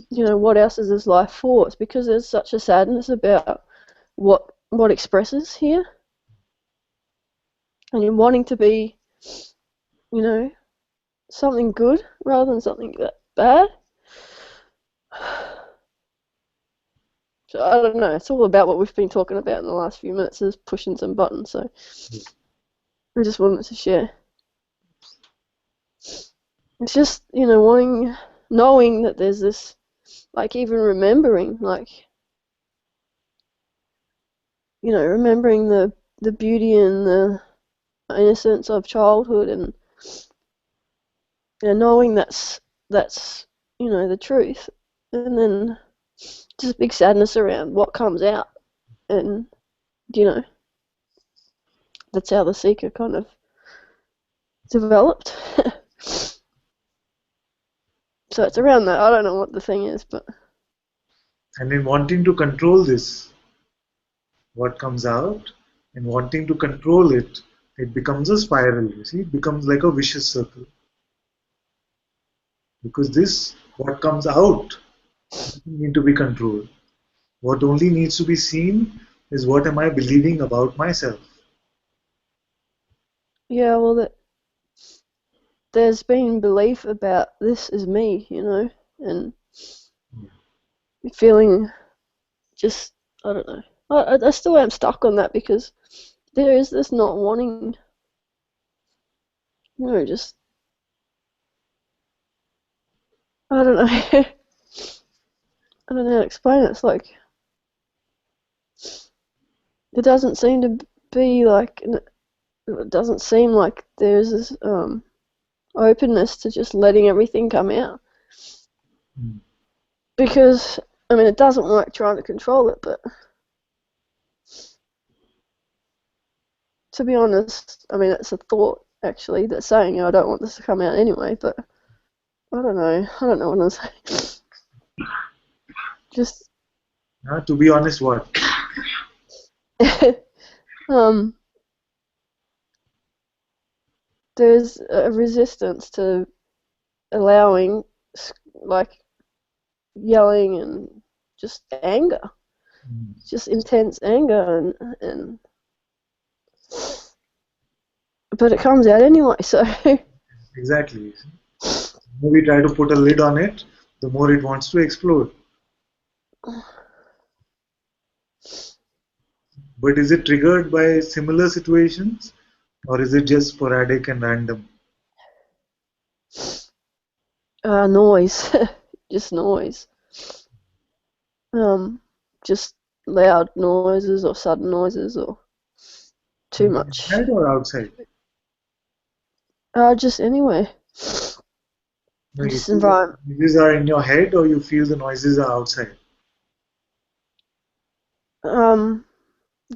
what else is this life for? It's because there's such a sadness about what expresses here, and you're wanting to be, something good rather than something bad. So I don't know. It's all about what we've been talking about in the last few minutes, is pushing some buttons. So I just wanted to share. It's just, knowing that there's this, like, even remembering, like, remembering the beauty and the innocence of childhood, and knowing that's the truth, and then just big sadness around what comes out, and that's how the seeker kind of developed. So it's around that. I don't know what the thing is, but
And in wanting to control this, what comes out, and wanting to control it, it becomes a spiral. You see, it becomes like a vicious circle. Because this, what comes out, doesn't need to be controlled. What only needs to be seen is what am I believing about myself.
yeah, well, there's been belief about this is me, and feeling just, I don't know. I still am stuck on that, because there is this not wanting, just, I don't know. I don't know how to explain it. It's like, it doesn't seem to be like, it doesn't seem like there's this openness to just letting everything come out. Because, it doesn't work trying to control it, but to be honest, it's a thought, actually, that's saying, I don't want this to come out anyway, but I don't know what I'm saying. Just,
To be honest, what?
there's a resistance to allowing, like, yelling and just anger, just intense anger, and but it comes out anyway, so.
Exactly. The more we try to put a lid on it, the more it wants to explode. But is it triggered by similar situations, or is it just sporadic and random?
Noise, just noise. Just loud noises or sudden noises or too much.
Inside or outside?
Just anywhere.
No, you
Just
feel the
environment.
noises are in your head, or you feel the noises are outside?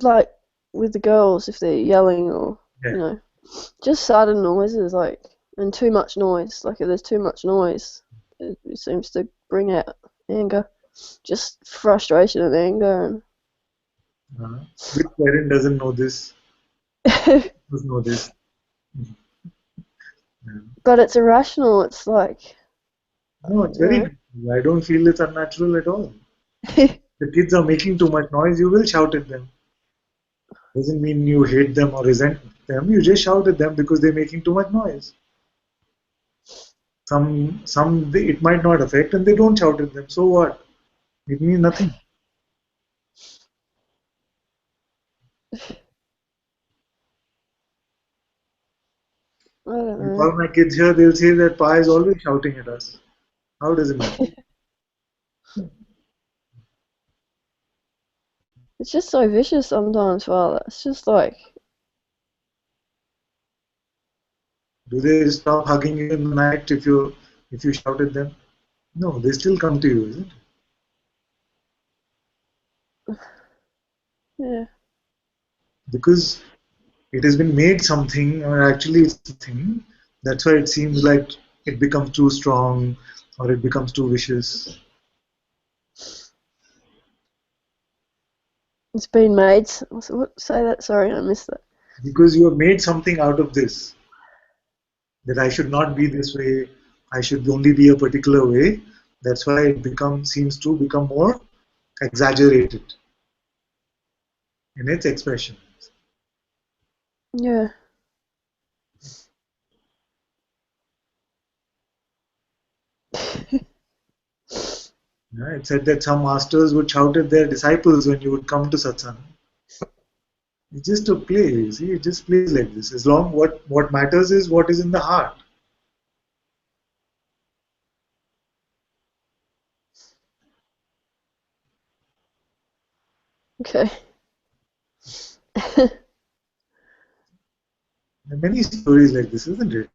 Like with the girls, if they're yelling or
Yeah.
just sudden noises, like, and too much noise. Like if there's too much noise, it seems to bring out anger, just frustration and anger.
Which parent doesn't know this? Doesn't know this. Yeah.
But it's irrational. It's like,
No, it's very natural. I don't feel it's unnatural at all. The kids are making too much noise, you will shout at them. Doesn't mean you hate them or resent them. You just shout at them because they're making too much noise. Some it might not affect, and they don't shout at them. So what? It means nothing.
I don't
If
know.
all my kids here, they'll say that Pa is always shouting at us. How does it matter?
It's just so vicious sometimes, Father. It's just like,
Do they stop hugging you in the night if you shout at them? No, they still come to you, isn't it?
yeah.
Because it has been made something, or actually it's something. That's why it seems like it becomes too strong, or it becomes too vicious.
It's been made. Say that. Sorry, I missed that.
Because you have made something out of this. That I should not be this way. I should only be a particular way. That's why it seems to become more exaggerated in its expression.
Yeah.
Yeah, it said that some masters would shout at their disciples when you would come to satsang. It's just a play, you see, it just plays like this. As long what matters is what is in the heart.
Okay.
There are many stories like this, isn't it?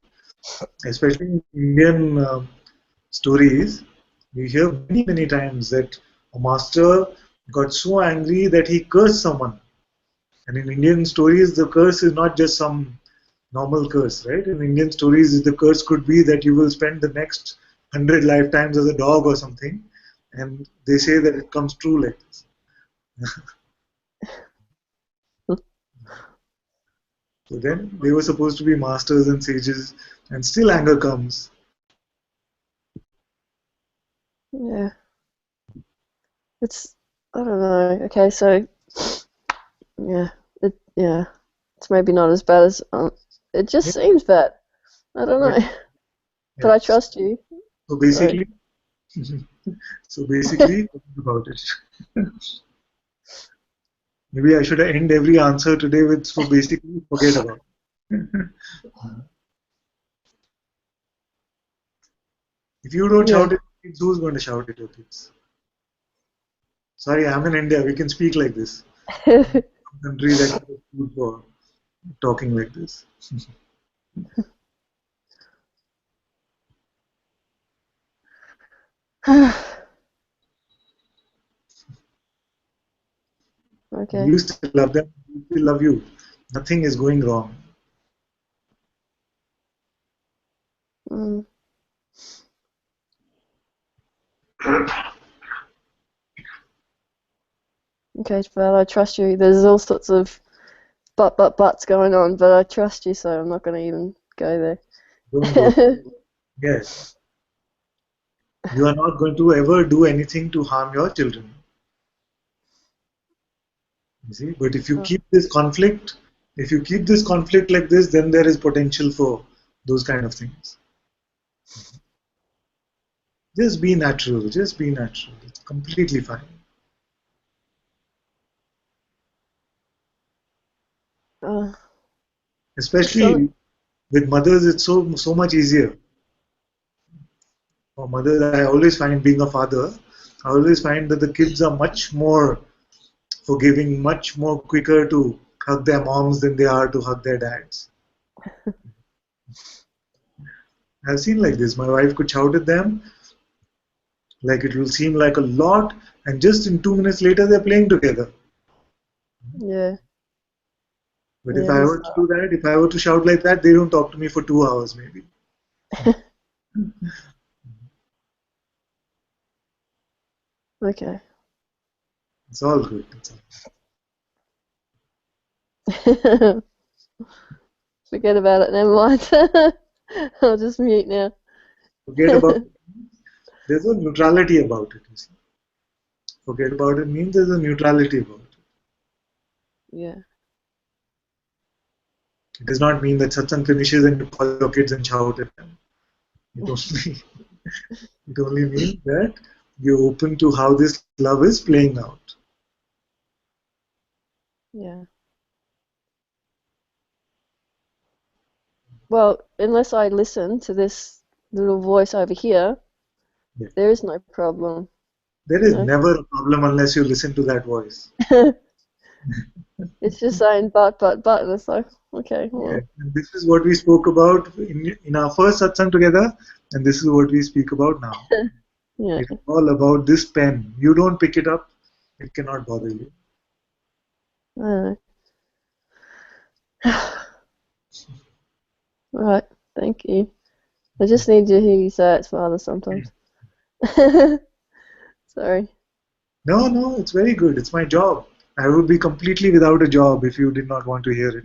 Especially in Indian stories, we hear many times that a master got so angry that he cursed someone. And in Indian stories, the curse is not just some normal curse, right? In Indian stories, the curse could be that you will spend the next 100 lifetimes as a dog or something, and they say that it comes true like this. So then they were supposed to be masters and sages, and still anger comes.
Yeah. It's, I don't know. Okay, so yeah, it's maybe not as bad as it just
Yeah,
seems bad. I don't
yeah,
know, but
yeah.
I trust you.
So
So
basically, so basically, forget about it. Maybe I should end every answer today with so basically forget about it. If you don't
yeah.
shout it, kids, who's going to shout it at kids? Sorry, I'm in India. We can speak like this. Country that is good for talking like this.
Okay.
You still love them. You still love you. Nothing is going wrong.
Mm. Okay, but I trust you. There's all sorts of buts going on, but I trust you, so I'm not going to even go
Don't go.
there.
Yes. You are not going to ever do anything to harm your children. You see? But
Oh,
if you keep this conflict like this, then there is potential for those kind of things. Just be natural. Just be natural. It's completely fine.
uh, so,
Especially with mothers, it's so much easier. For mothers, I always find being a father, I always find that the kids are much more forgiving, much more quicker to hug their moms than they are to hug their dads. I've seen like this. My wife could shout at them, like it will seem like a lot, and just in 2 minutes later they're playing together.
yeah,
But if
yeah,
I
there's
were to do that, if I were to shout like that, they don't talk to me for 2 hours maybe.
okay.
It's all good. It's all,
Forget about it. Never mind. I'll just mute now.
forget about it. There's a neutrality about it. You see. Forget about it means there's a neutrality about it.
Yeah.
It does not mean that satsang finishes and you call your kids and shout at them. It only, it only means that you're open to how this love is playing out.
Yeah. Well, unless I listen to this little voice over here,
Yeah.
there is no problem.
There
You
is
know?
never a problem unless you listen to that voice.
It's just saying but, and it's like, okay,
Yeah.
well,
And this is what we spoke about in our first satsang together, and this is what we speak about now.
yeah.
It's all about this pen. You don't pick it up, it cannot bother you.
I don't know. Right, thank you. I just need to hear you say it's father sometimes. Sorry.
No, no, it's very good. It's my job. I would be completely without a job if you did not want to hear it.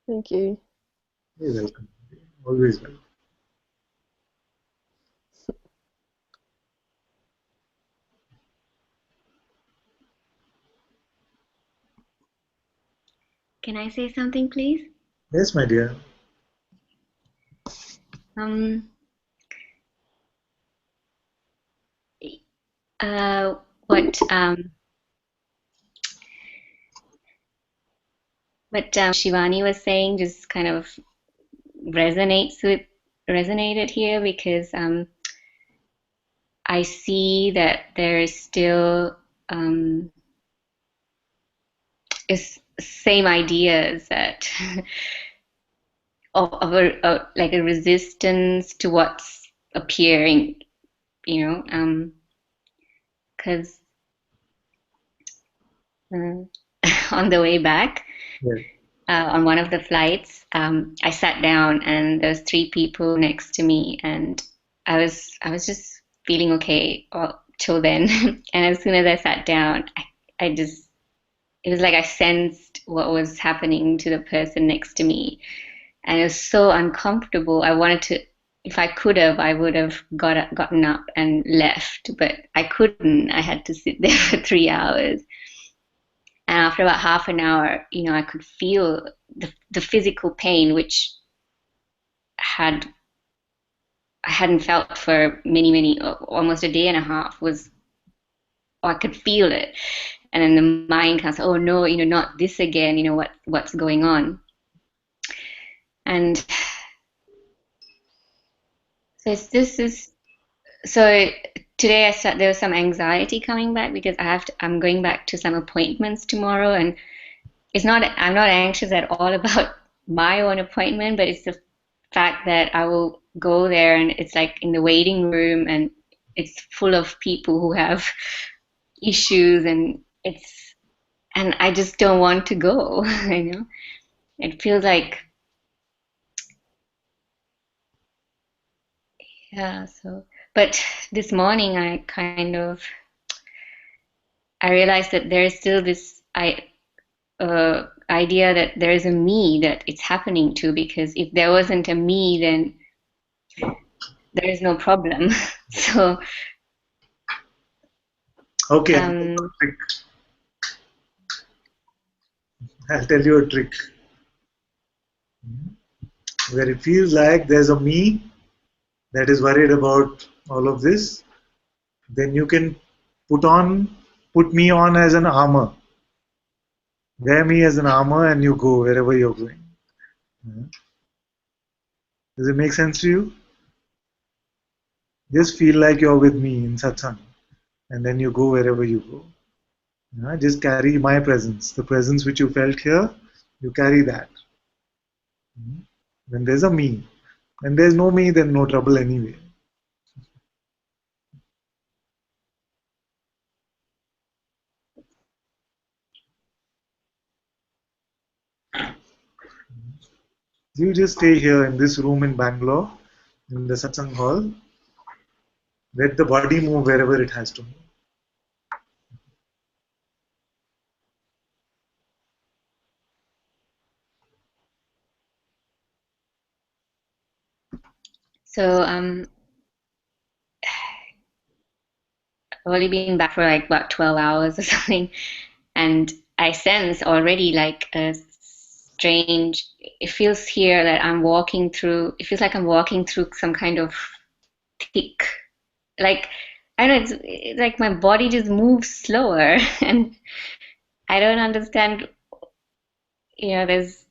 Thank you.
You're welcome. Always welcome.
Can I say something, please?
Yes, my dear.
Um, What Shivani was saying just kind of resonated here because I see that there's still is same ideas that of like a resistance to what's appearing, because on the way back,
Yeah.
on one of the flights, I sat down and there was three people next to me, and I was just feeling okay till then. And as soon as I sat down, I just it was like I sensed what was happening to the person next to me, and it was so uncomfortable. I wanted to, if I could have, I would have gotten up and left, but I couldn't. I had to sit there for 3 hours. And after about half an hour, I could feel the physical pain, which had I hadn't felt for many, almost a day and a half. I could feel it, and then the mind kind of said, "Oh no, not this again. What's going on?" And so this is so today there was some anxiety coming back because I'm going back to some appointments tomorrow, and I'm not anxious at all about my own appointment, but it's the fact that I will go there and it's like in the waiting room and it's full of people who have issues, and I just don't want to go. It feels like, yeah. But this morning I realized that there is still this idea that there is a me that it's happening to, because if there wasn't a me, then there is no problem. So,
Okay,
um,
I'll tell you a trick. Where it feels like there's a me that is worried about all of this, then you can put me on as an armor. Wear me as an armor and you go wherever you're going. Does it make sense to you? Just feel like you're with me in Satsang, and then you go wherever you go. Just carry my presence. The presence which you felt here, you carry that. When there's a me. When there's no me, then no trouble anyway. You just stay here in this room in Bangalore, in the Satsang hall. Let the body move wherever it has to move.
so I've only been back for like about 12 hours or something, and I sense already like a strange. It feels here that I'm walking through. It feels like I'm walking through some kind of thick, like I don't know. It's like my body just moves slower, and I don't understand. There's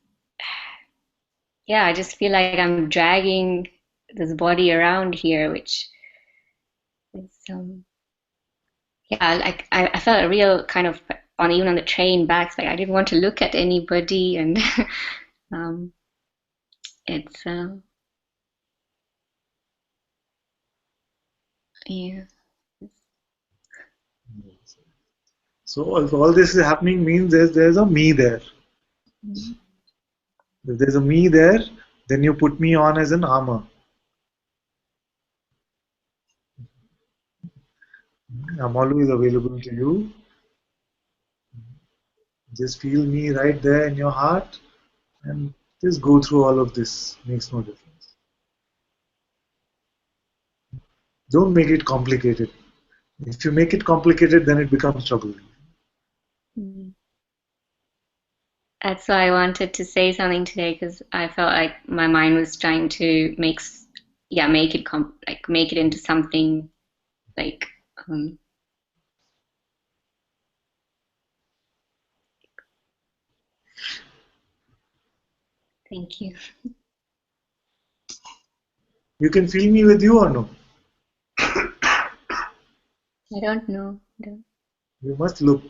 yeah. I just feel like I'm dragging this body around here, which is yeah. Like I felt a real kind of even on the train back. It's like I didn't want to look at anybody, and um, it's yeah.
So if all this is happening means there's a me there. If there's a me there, then you put me on as an armor. I'm always available to you. Just feel me right there in your heart and just go through all of this. Makes no difference. Don't make it complicated. If you make it complicated, then it becomes trouble.
Mm. That's why I wanted to say something today, because I felt like my mind was trying to make it make it into something like Thank you.
You can feel me with you or no?
I don't know.
You must look.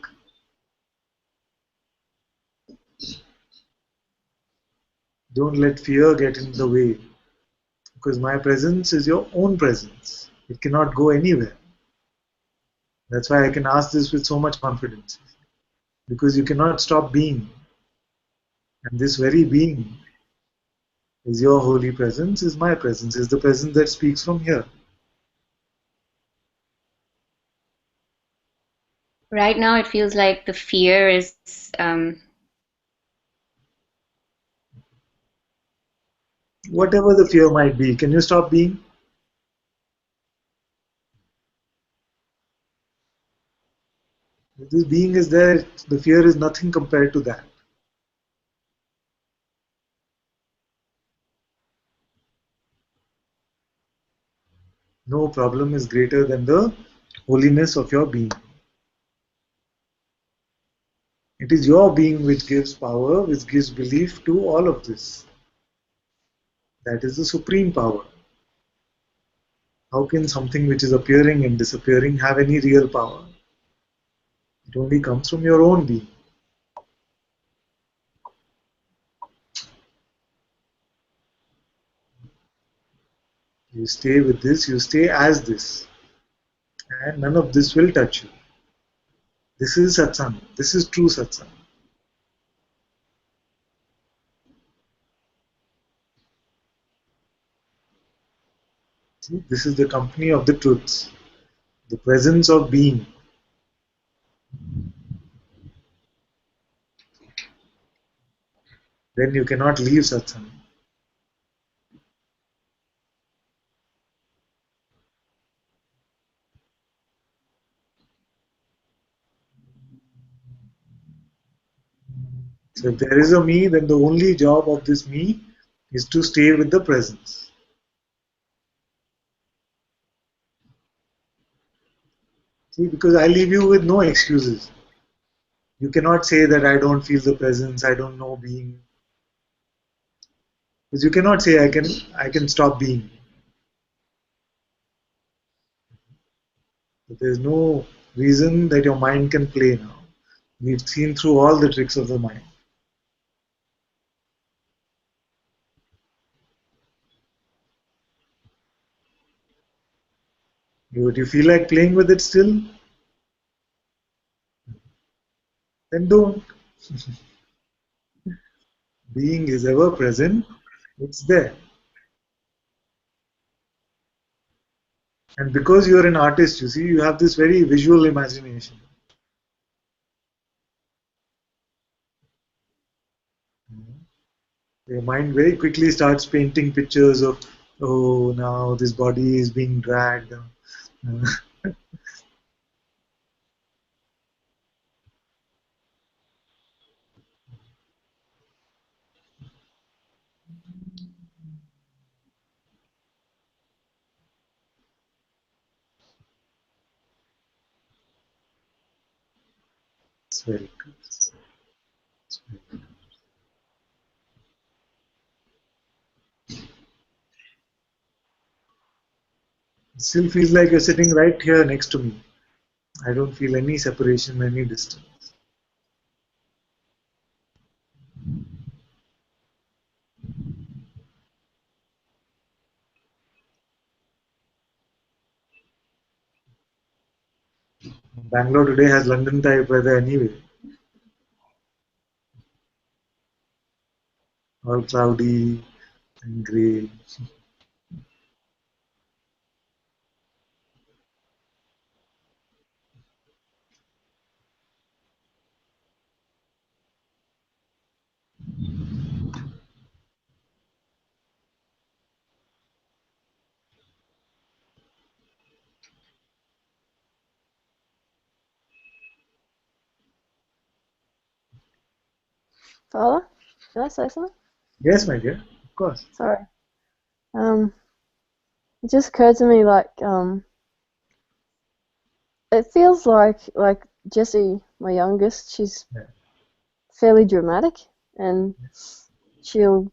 Don't let fear get in the way. Because my presence is your own presence. It cannot go anywhere. That's why I can ask this with so much confidence. Because you cannot stop being. And this very being is your holy presence, is my presence, is the presence that speaks from here.
Right now, it feels like the fear is
Whatever the fear might be, can you stop being? If this being is there, the fear is nothing compared to that. No problem is greater than the holiness of your being. It is your being which gives power, which gives belief to all of this. That is the supreme power. How can something which is appearing and disappearing have any real power? It only comes from your own being. You stay with this, you stay as this, and none of this will touch you. This is Satsang. This is true Satsang. See, this is the company of the truths, the presence of being. Then you cannot leave Satsang. So if there is a me, then the only job of this me is to stay with the presence. See, because I leave you with no excuses. You cannot say that I don't feel the presence, I don't know being. Because you cannot say I can stop being. But there's no reason that your mind can play now. We've seen through all the tricks of the mind. Would you feel like playing with it still? Then don't. Being is ever present, it's there. And because you're an artist, you see, you have this very visual imagination. Your mind very quickly starts painting pictures of, oh, now this body is being dragged. It's very good. It's very good. It still feels like you're sitting right here next to me. I don't feel any separation, any distance. Bangalore today has London type weather anyway. All cloudy and grey.
Father, can I say something?
Yes, my dear, of course.
Sorry. It just occurred to me it feels like Jessie, my youngest, she's
Yeah.
fairly dramatic, and she'll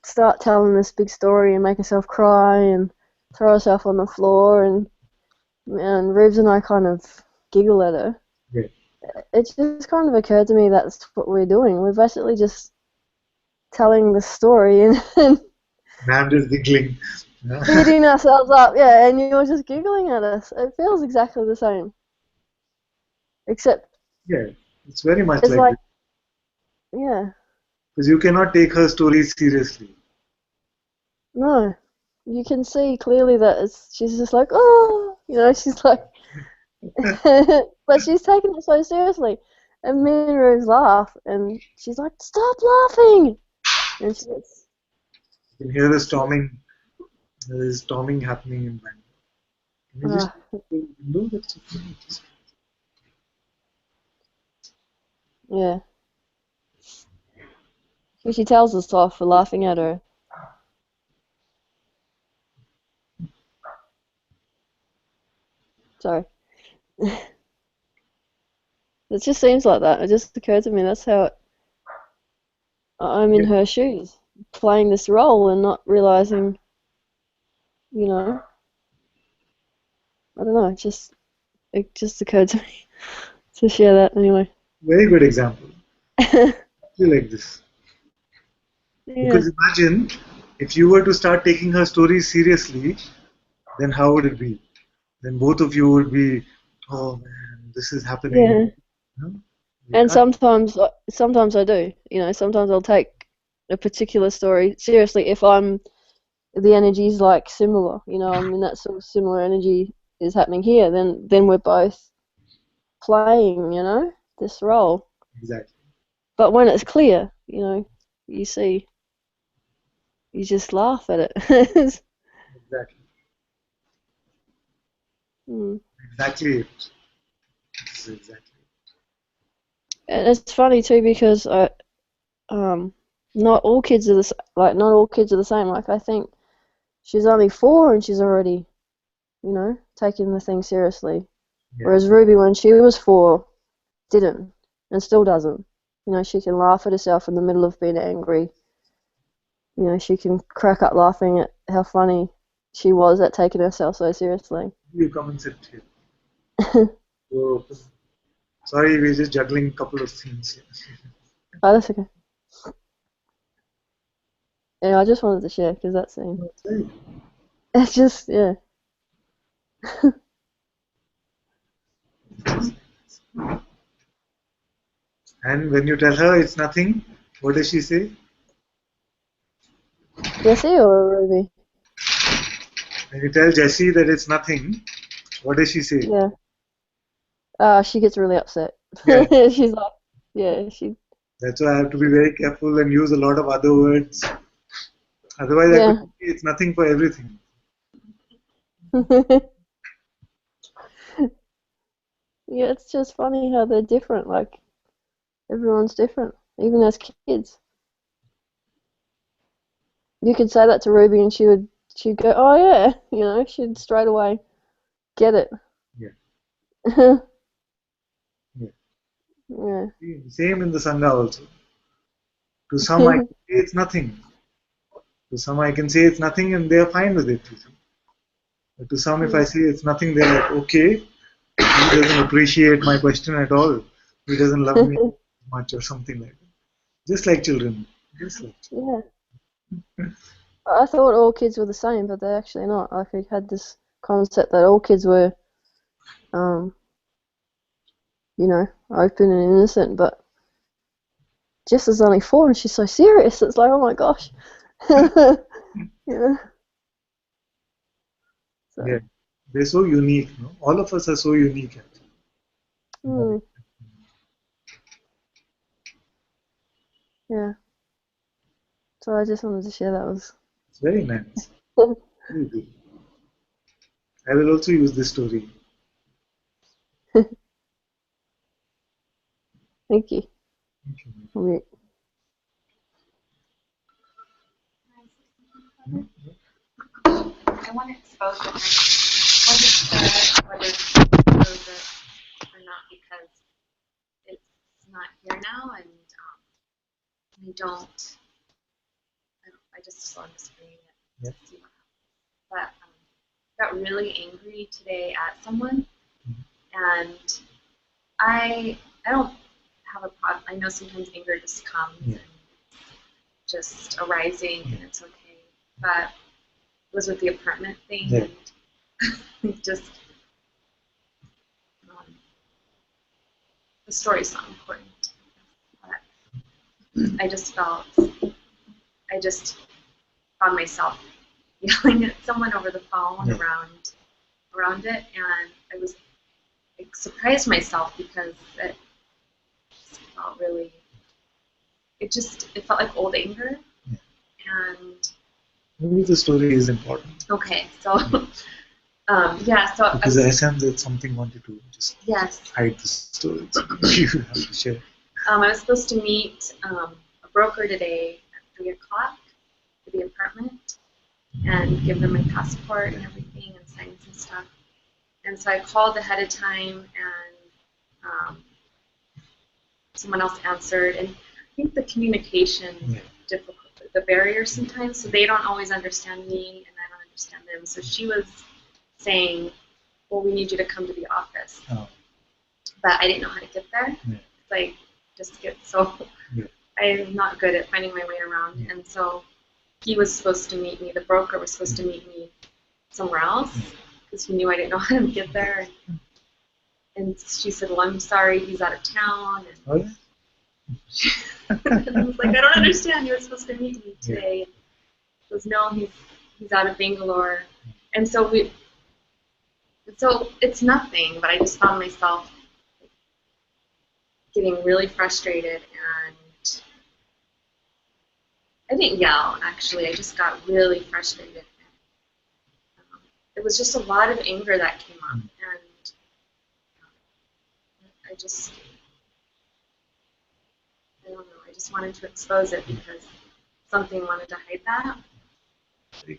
start telling this big story and make herself cry and throw herself on the floor, and Rubes and I kind of giggle at her.
Yeah.
It just kind of occurred to me that's what we're doing. We're basically just telling the story and
I'm just giggling.
beating ourselves up, yeah, and you're just giggling at us. It feels exactly the same. Except
Yeah, it's very much
it's
like
like,
this.
yeah,
Because you cannot take her stories seriously.
no. You can see clearly that she's just like, oh, she's like, but she's taking it so seriously. And me and Rose laugh, and she's like, stop laughing! And she gets,
You can hear the storming. There is storming happening in Bangalore. Can you just open the window? That's okay.
yeah. She tells us off for laughing at her. Sorry. It just seems like that. It just occurred to me that's how I'm in her shoes, playing this role and not realizing, I don't know, it just occurred to me to share that anyway.
Very good example. Like this.
Yeah.
Because imagine if you were to start taking her stories seriously, then how would it be? Then both of you would be, oh man, this is happening.
Yeah.
No?
And sometimes I do. Sometimes I'll take a particular story seriously if the energy's like similar. I'm in that sort of similar energy is happening here. Then we're both playing, this role.
Exactly.
But when it's clear, you see, you just laugh at it.
Exactly.
Mm.
Exactly it. Exactly.
And it's funny too because not all kids are not all kids are the same. Like I think she's only 4 and she's already, taking the thing seriously.
Yeah.
Whereas Ruby, when she was 4, didn't and still doesn't. She can laugh at herself in the middle of being angry. She can crack up laughing at how funny she was at taking herself so seriously.
You come and sit here. So, sorry, we're just juggling a couple of things here.
Oh, that's okay. Yeah, I just wanted to share because that scene. It's just, yeah.
And when you tell her it's nothing, what does she say?
Jessie or Ruby?
When you tell Jessie that it's nothing, what does she say?
Yeah. She gets really upset.
Yeah.
She's like, yeah,
That's why I have to be very careful and use a lot of other words. Otherwise, I could say it's nothing for everything.
Yeah, it's just funny how they're different. Like, everyone's different, even as kids. You could say that to Ruby and she'd go, oh yeah, she'd straight away get it.
Yeah.
Yeah.
Same in the Sangha also. To some I can say it's nothing. To some I can say it's nothing and they're fine with it. But to some if I say it's nothing, they're like, okay, he doesn't appreciate my question at all. He doesn't love me much or something like that. Just like children.
Yeah. I thought all kids were the same, but they're actually not. Like, we had this concept that all kids were, open and innocent, but Jess is only 4 and she's so serious. It's like, oh my gosh. Yeah. So.
Yeah. They're so unique. No? All of us are so unique.
Mm. Yeah. So I just wanted to share that was.
It's very nice. Very good. I will also use this story.
Thank you.
Okay.
I want to expose the what is the whether expose it or not because it's not here now and I
I just saw on the screen
Yeah.
to see what happens. But got really angry today at someone, and I don't have a problem. I know sometimes anger just comes
Yeah.
and just arising, and it's okay. But it was with the apartment thing,
Yeah.
and just the story's not important. But I just found myself yelling at someone over the phone
Yeah.
around it, and I was surprised myself because it just felt really. It felt like old anger, and
Maybe the story is important.
okay, so so
because I sense that something wanted to just
yes,
hide the story. So you have to share.
I was supposed to meet a broker today at 3 o'clock for the apartment and give them my passport and everything and sign some stuff. And so I called ahead of time, and someone else answered, and I think the communication difficult, the barrier sometimes, so they don't always understand me and I don't understand them. So she was saying, well, we need you to come to the office.
Oh.
But I didn't know how to get there.
Yeah.
It's like, just get so,
Yeah.
I'm not good at finding my way around.
Yeah.
And so he was supposed to meet me, the broker was supposed to meet me somewhere else because he knew I didn't know how to get there. And she said, well, I'm sorry, he's out of town. And
Oh, yeah?
and I was like, I don't understand. You were supposed to meet me today. He goes, no, he's out of Bangalore. And so it's nothing, but I just found myself getting really frustrated, and I didn't yell, actually. I just got really frustrated. It was just a lot of anger that came up, and I don't know, I just wanted to expose it because something wanted to hide that. And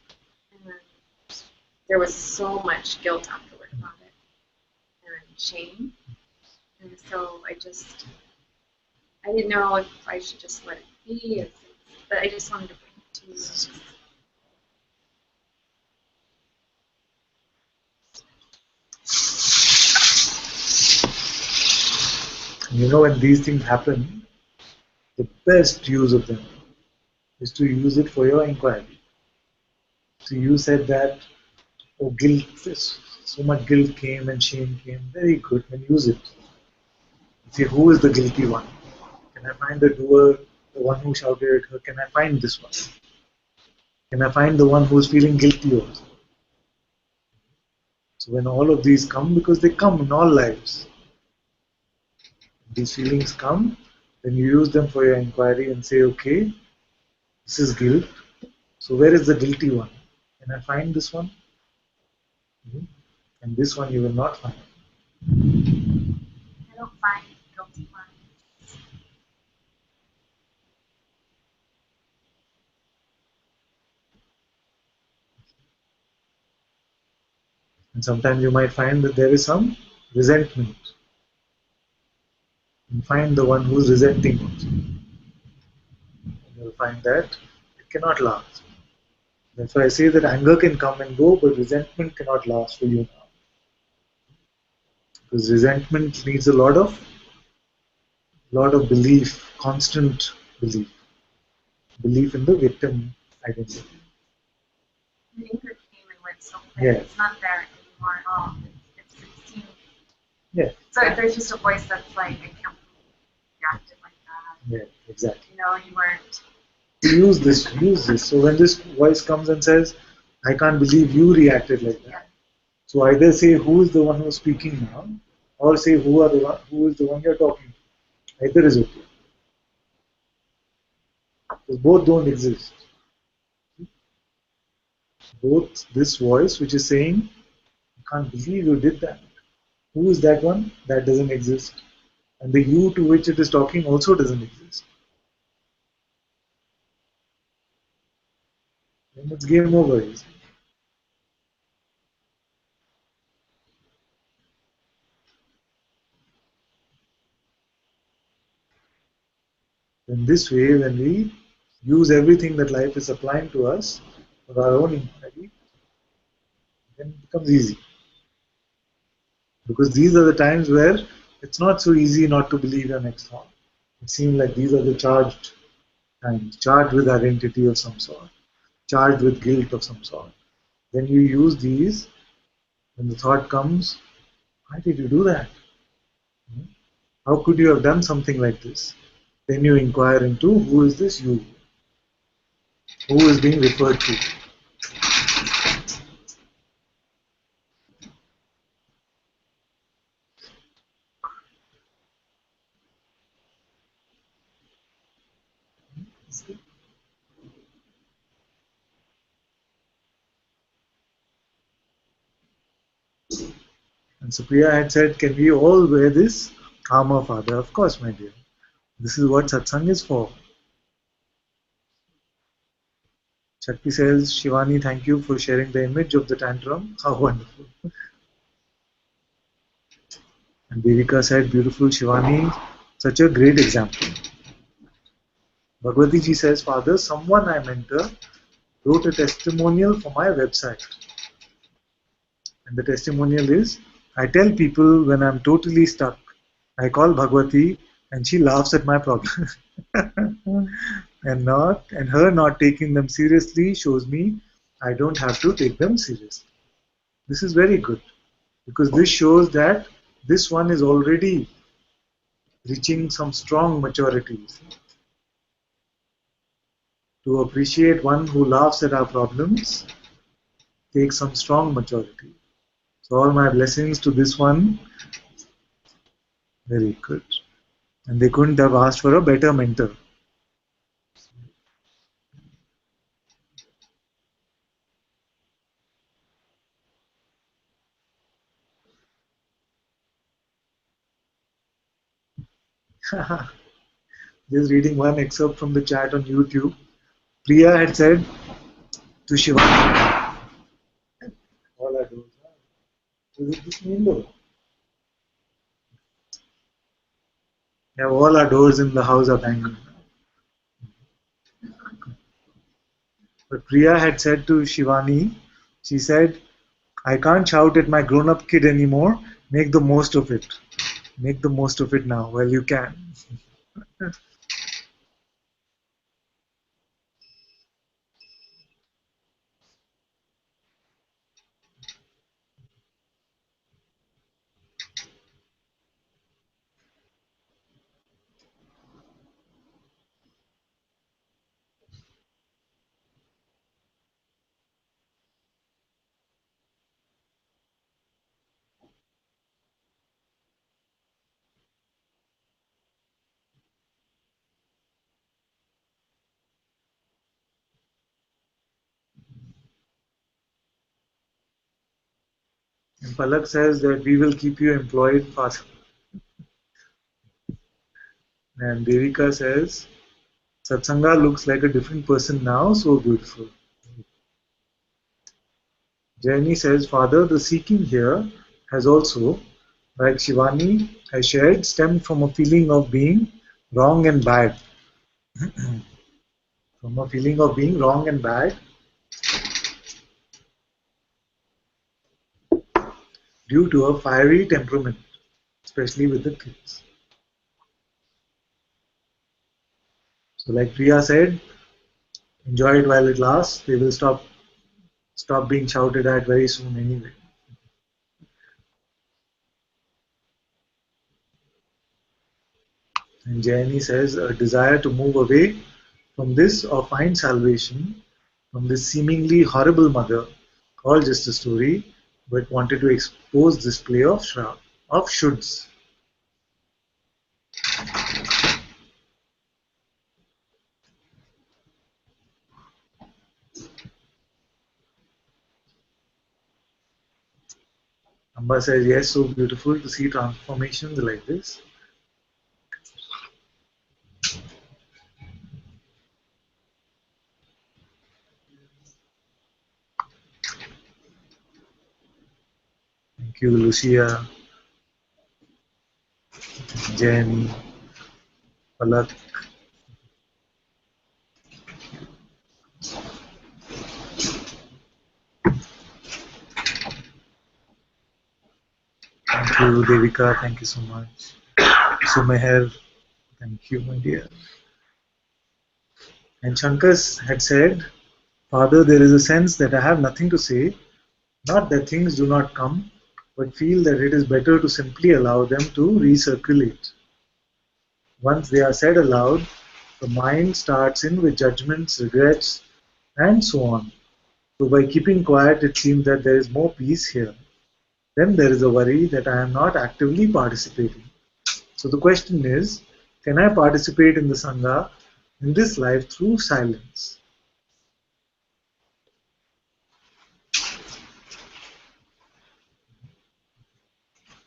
there was so much guilt afterward about it, and shame. And so I didn't know if I should just let it be, but I just wanted to bring it to you.
You know, when these things happen, the best use of them is to use it for your inquiry. So you said that, oh, guilt, so much guilt came and shame came. Very good, then use it. See, who is the guilty one? Can I find the doer, the one who shouted at her? Can I find this one? Can I find the one who's feeling guilty also? So when all of these come, because they come in all lives, these feelings come, then you use them for your inquiry and say, okay, this is guilt. So where is the guilty one? Can I find this one? And this one you will not find.
I don't find guilty ones.
And sometimes you might find that there is some resentment. You find the one who's resenting also. You'll find that it cannot last. That's why I say that anger can come and go, but resentment cannot last for you now. Because resentment needs a lot of belief, constant belief in the victim identity.
The anger came and went so quick.
Yeah.
It's not there anymore at all. It's seen.
Yeah.
So if there's just a voice that's like, I can't believe you reacted like that.
Yeah, exactly.
You know, you weren't.
Use this. So when this voice comes and says, I can't believe you reacted like that.
Yeah.
So either say who is the one who's speaking now, or say who is the one you're talking to. Either is okay. Because both don't exist. Both this voice which is saying, I can't believe you did that. Who is that one? That doesn't exist. And the you to which it is talking also doesn't exist. Then it's game over. In this way, when we use everything that life is supplying to us for our own inquiry, then it becomes easy. Because these are the times where it's not so easy not to believe your next thought. It seems like these are the charged times, charged with identity of some sort, charged with guilt of some sort. Then you use these, when the thought comes, why did you do that? How could you have done something like this? Then you inquire into who is this you? Who is being referred to? And Supriya had said, can we all wear this armor, Father? Of course, my dear. This is what satsang is for. Shakti says, Shivani, thank you for sharing the image of the tantrum. How wonderful. And Devika said, beautiful Shivani, such a great example. Bhagwati ji says, Father, someone I mentor wrote a testimonial for my website. And the testimonial is, I tell people when I'm totally stuck, I call Bhagwati and she laughs at my problem. and her not taking them seriously shows me I don't have to take them seriously. This is very good because this shows that this one is already reaching some strong maturity. To appreciate one who laughs at our problems takes some strong maturity. So all my blessings to this one. Very good. And they couldn't have asked for a better mentor. Just reading one excerpt from the chat on YouTube. Priya had said to Shiva, all our doors. Is it this window? Yeah, all our doors in the house are banging. But Priya had said to Shivani, she said, I can't shout at my grown-up kid anymore. Make the most of it. Make the most of it now. Well, you can. And Palak says that we will keep you employed fast. And Devika says, Satsanga looks like a different person now, so beautiful. Jayani says, Father, the seeking here has also, like Shivani has shared, stemmed from a feeling of being wrong and bad. From a feeling of being wrong and bad due to a fiery temperament, especially with the kids. So like Priya said, enjoy it while it lasts. They will stop being shouted at very soon anyway. And Jayani says, a desire to move away from this or find salvation from this seemingly horrible mother, all just a story, but wanted to expose this play of shoulds. Amba says, yes, so beautiful to see transformations like this. Thank you, Lucia, Jenny, Palak. Thank you, Devika. Thank you so much. Sumeher, thank you, my dear. And Shankar had said, Father, there is a sense that I have nothing to say, not that things do not come, but feel that it is better to simply allow them to recirculate. Once they are said aloud, the mind starts in with judgments, regrets, and so on. So by keeping quiet, it seems that there is more peace here. Then there is a worry that I am not actively participating. So the question is, can I participate in the Sangha in this life through silence?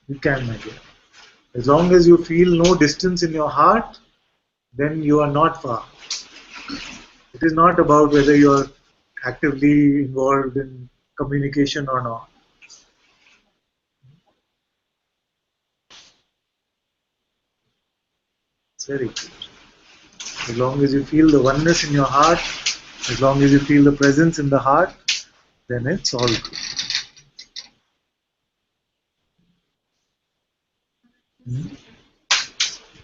You can, my dear. As long as you feel no distance in your heart, then you are not far. It is not about whether you are actively involved in communication or not. It's very good. As long as you feel the oneness in your heart, as long as you feel the presence in the heart, then it's all good. You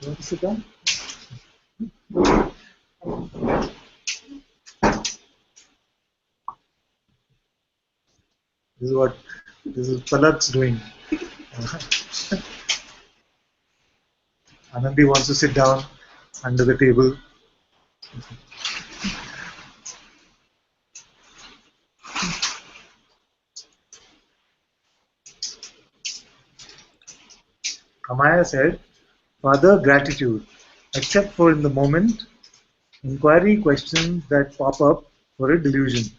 want to sit down? This is Palak's doing. Anandi wants to sit down under the table. Amaya said, Father, gratitude, except for in the moment, inquiry questions that pop up for a delusion.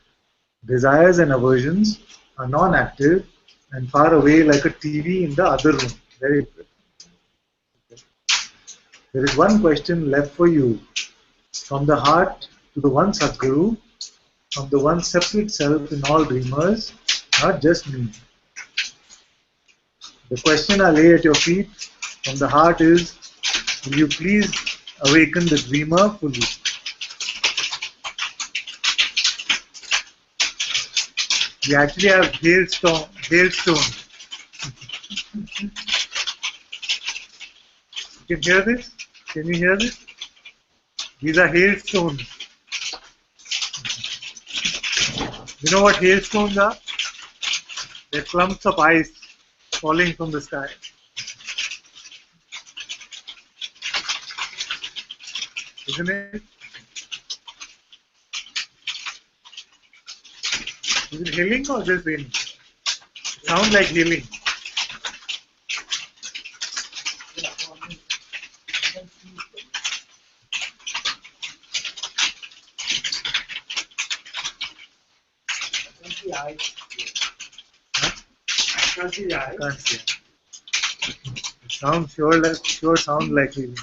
Desires and aversions are non-active and far away like a TV in the other room. Very good. There is one question left for you. From the heart to the one Sadguru, from the one separate self in all dreamers, not just me. The question I lay at your feet from the heart is, will you please awaken the dreamer fully? We actually have hailstone. You can hear this? Can you hear this? These are hailstones. You know what hailstones are? They're clumps of ice falling from the sky. Isn't it? Is it hailing or just raining? It sounds like hailing. I can't see it. It sounds sure sounds like hailing.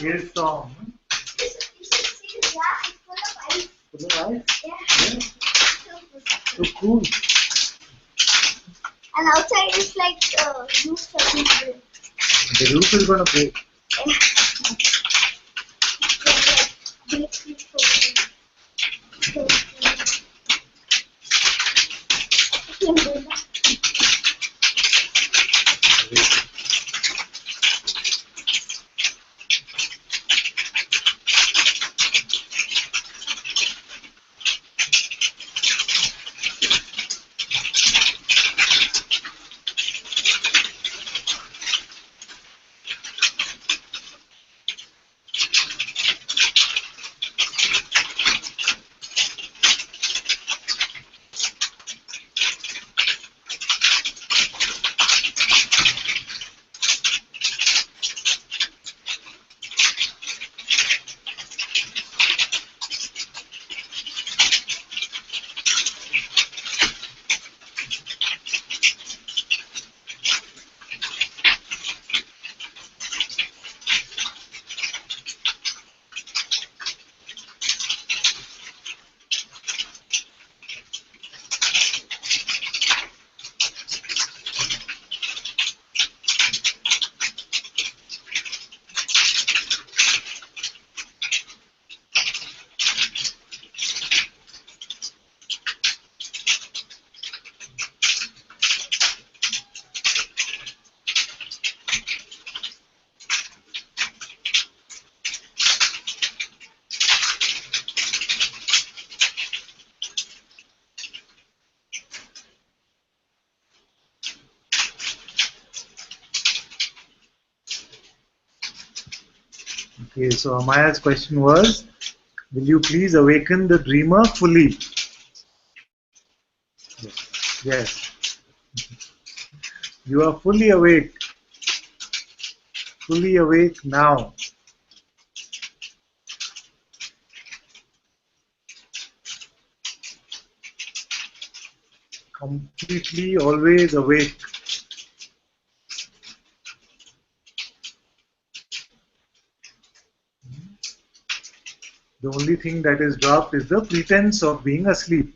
Hailstorm. Full of ice? Yeah. So cool.
And outside is like roof doesn't break.
The roof is gonna break. Okay, so Amaya's question was, will you please awaken the dreamer fully? Yes. You are fully awake now. Completely always awake. The only thing that is dropped is the pretense of being asleep.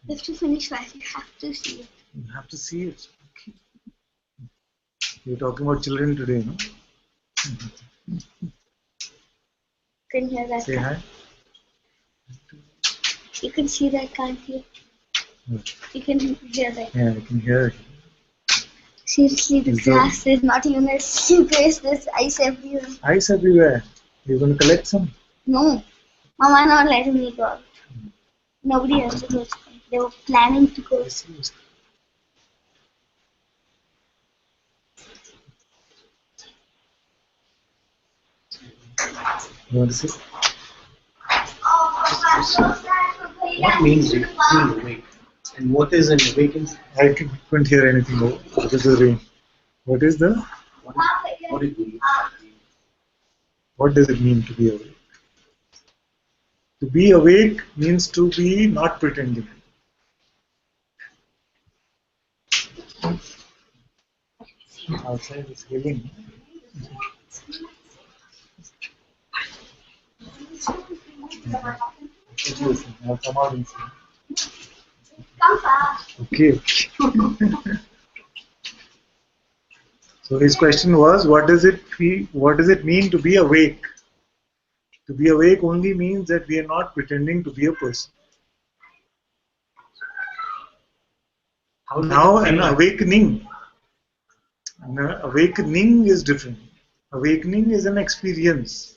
You have to finish life. You have to see it.
You have to see it. Okay. You're talking about children today, no?
You can hear that.
Say hi.
You can see that, can't you? You can hear that.
Yeah, I can hear it.
Seriously, the grass is not even a place. There's ice everywhere.
Ice everywhere. You're going to collect some?
No. Mama not letting me go out. Nobody else was. They were planning to go.
You want to see?
What means being awake? And what is an awakened?
I couldn't hear anything because of the rain. What is the?
What it means?
What does it mean to be awake? To be awake means to be not pretending. Outside is hailing. I'll come out and see. Okay. So his question was, what does it mean to be awake? To be awake only means that we are not pretending to be a person. Now an awakening is different. Awakening is an experience,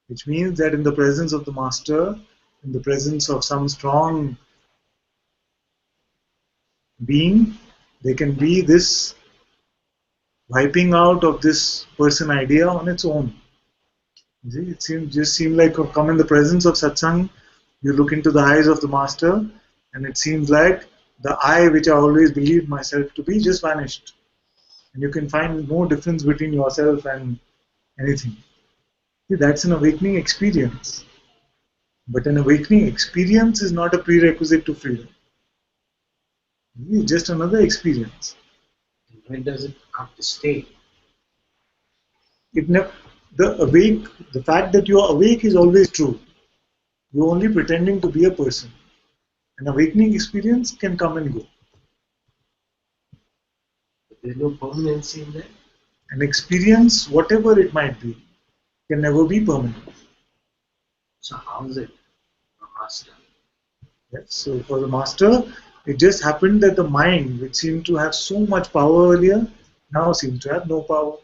which means that in the presence of the master, in the presence of some strong being, there can be this wiping out of this person idea on its own. It just seemed like come in the presence of Satsang, you look into the eyes of the master, and it seems like the I which I always believed myself to be just vanished. And you can find no difference between yourself and anything. See, that's an awakening experience. But an awakening experience is not a prerequisite to freedom. It's just another experience.
When does it come to stay?
The fact that you are awake is always true. You're only pretending to be a person. An awakening experience can come and go.
But there's no permanency in that.
An experience, whatever it might be, can never be permanent.
So how is it a master?
Yes, so for the master, it just happened that the mind, which seemed to have so much power earlier, now seems to have no power.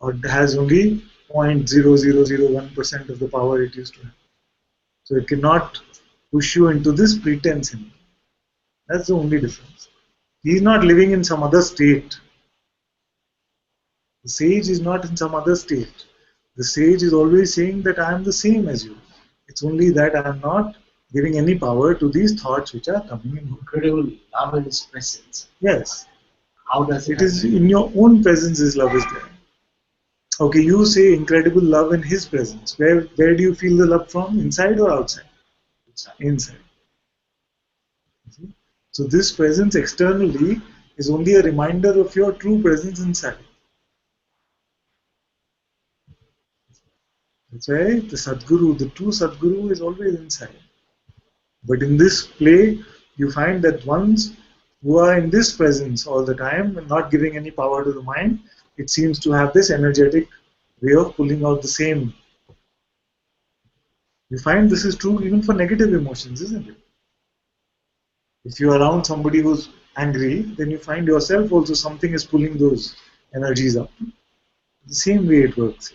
Or it has only 0.0001% of the power it used to have. So it cannot push you into this pretense anymore. That's the only difference. He is not living in some other state. The sage is not in some other state. The sage is always saying that I am the same as you. It's only that I am not giving any power to these thoughts which are coming in.
Incredible love in his presence.
Yes.
How does
it is in your own presence his love is there. Okay, you say incredible love in his presence. Where do you feel the love from? Inside or outside? Inside. So this presence externally is only a reminder of your true presence inside. That's why the Sadguru, the true Sadguru, is always inside. But in this play, you find that ones who are in this presence all the time and not giving any power to the mind, it seems to have this energetic way of pulling out the same. You find this is true even for negative emotions, isn't it? If you're around somebody who's angry, then you find yourself also something is pulling those energies up. The same way it works.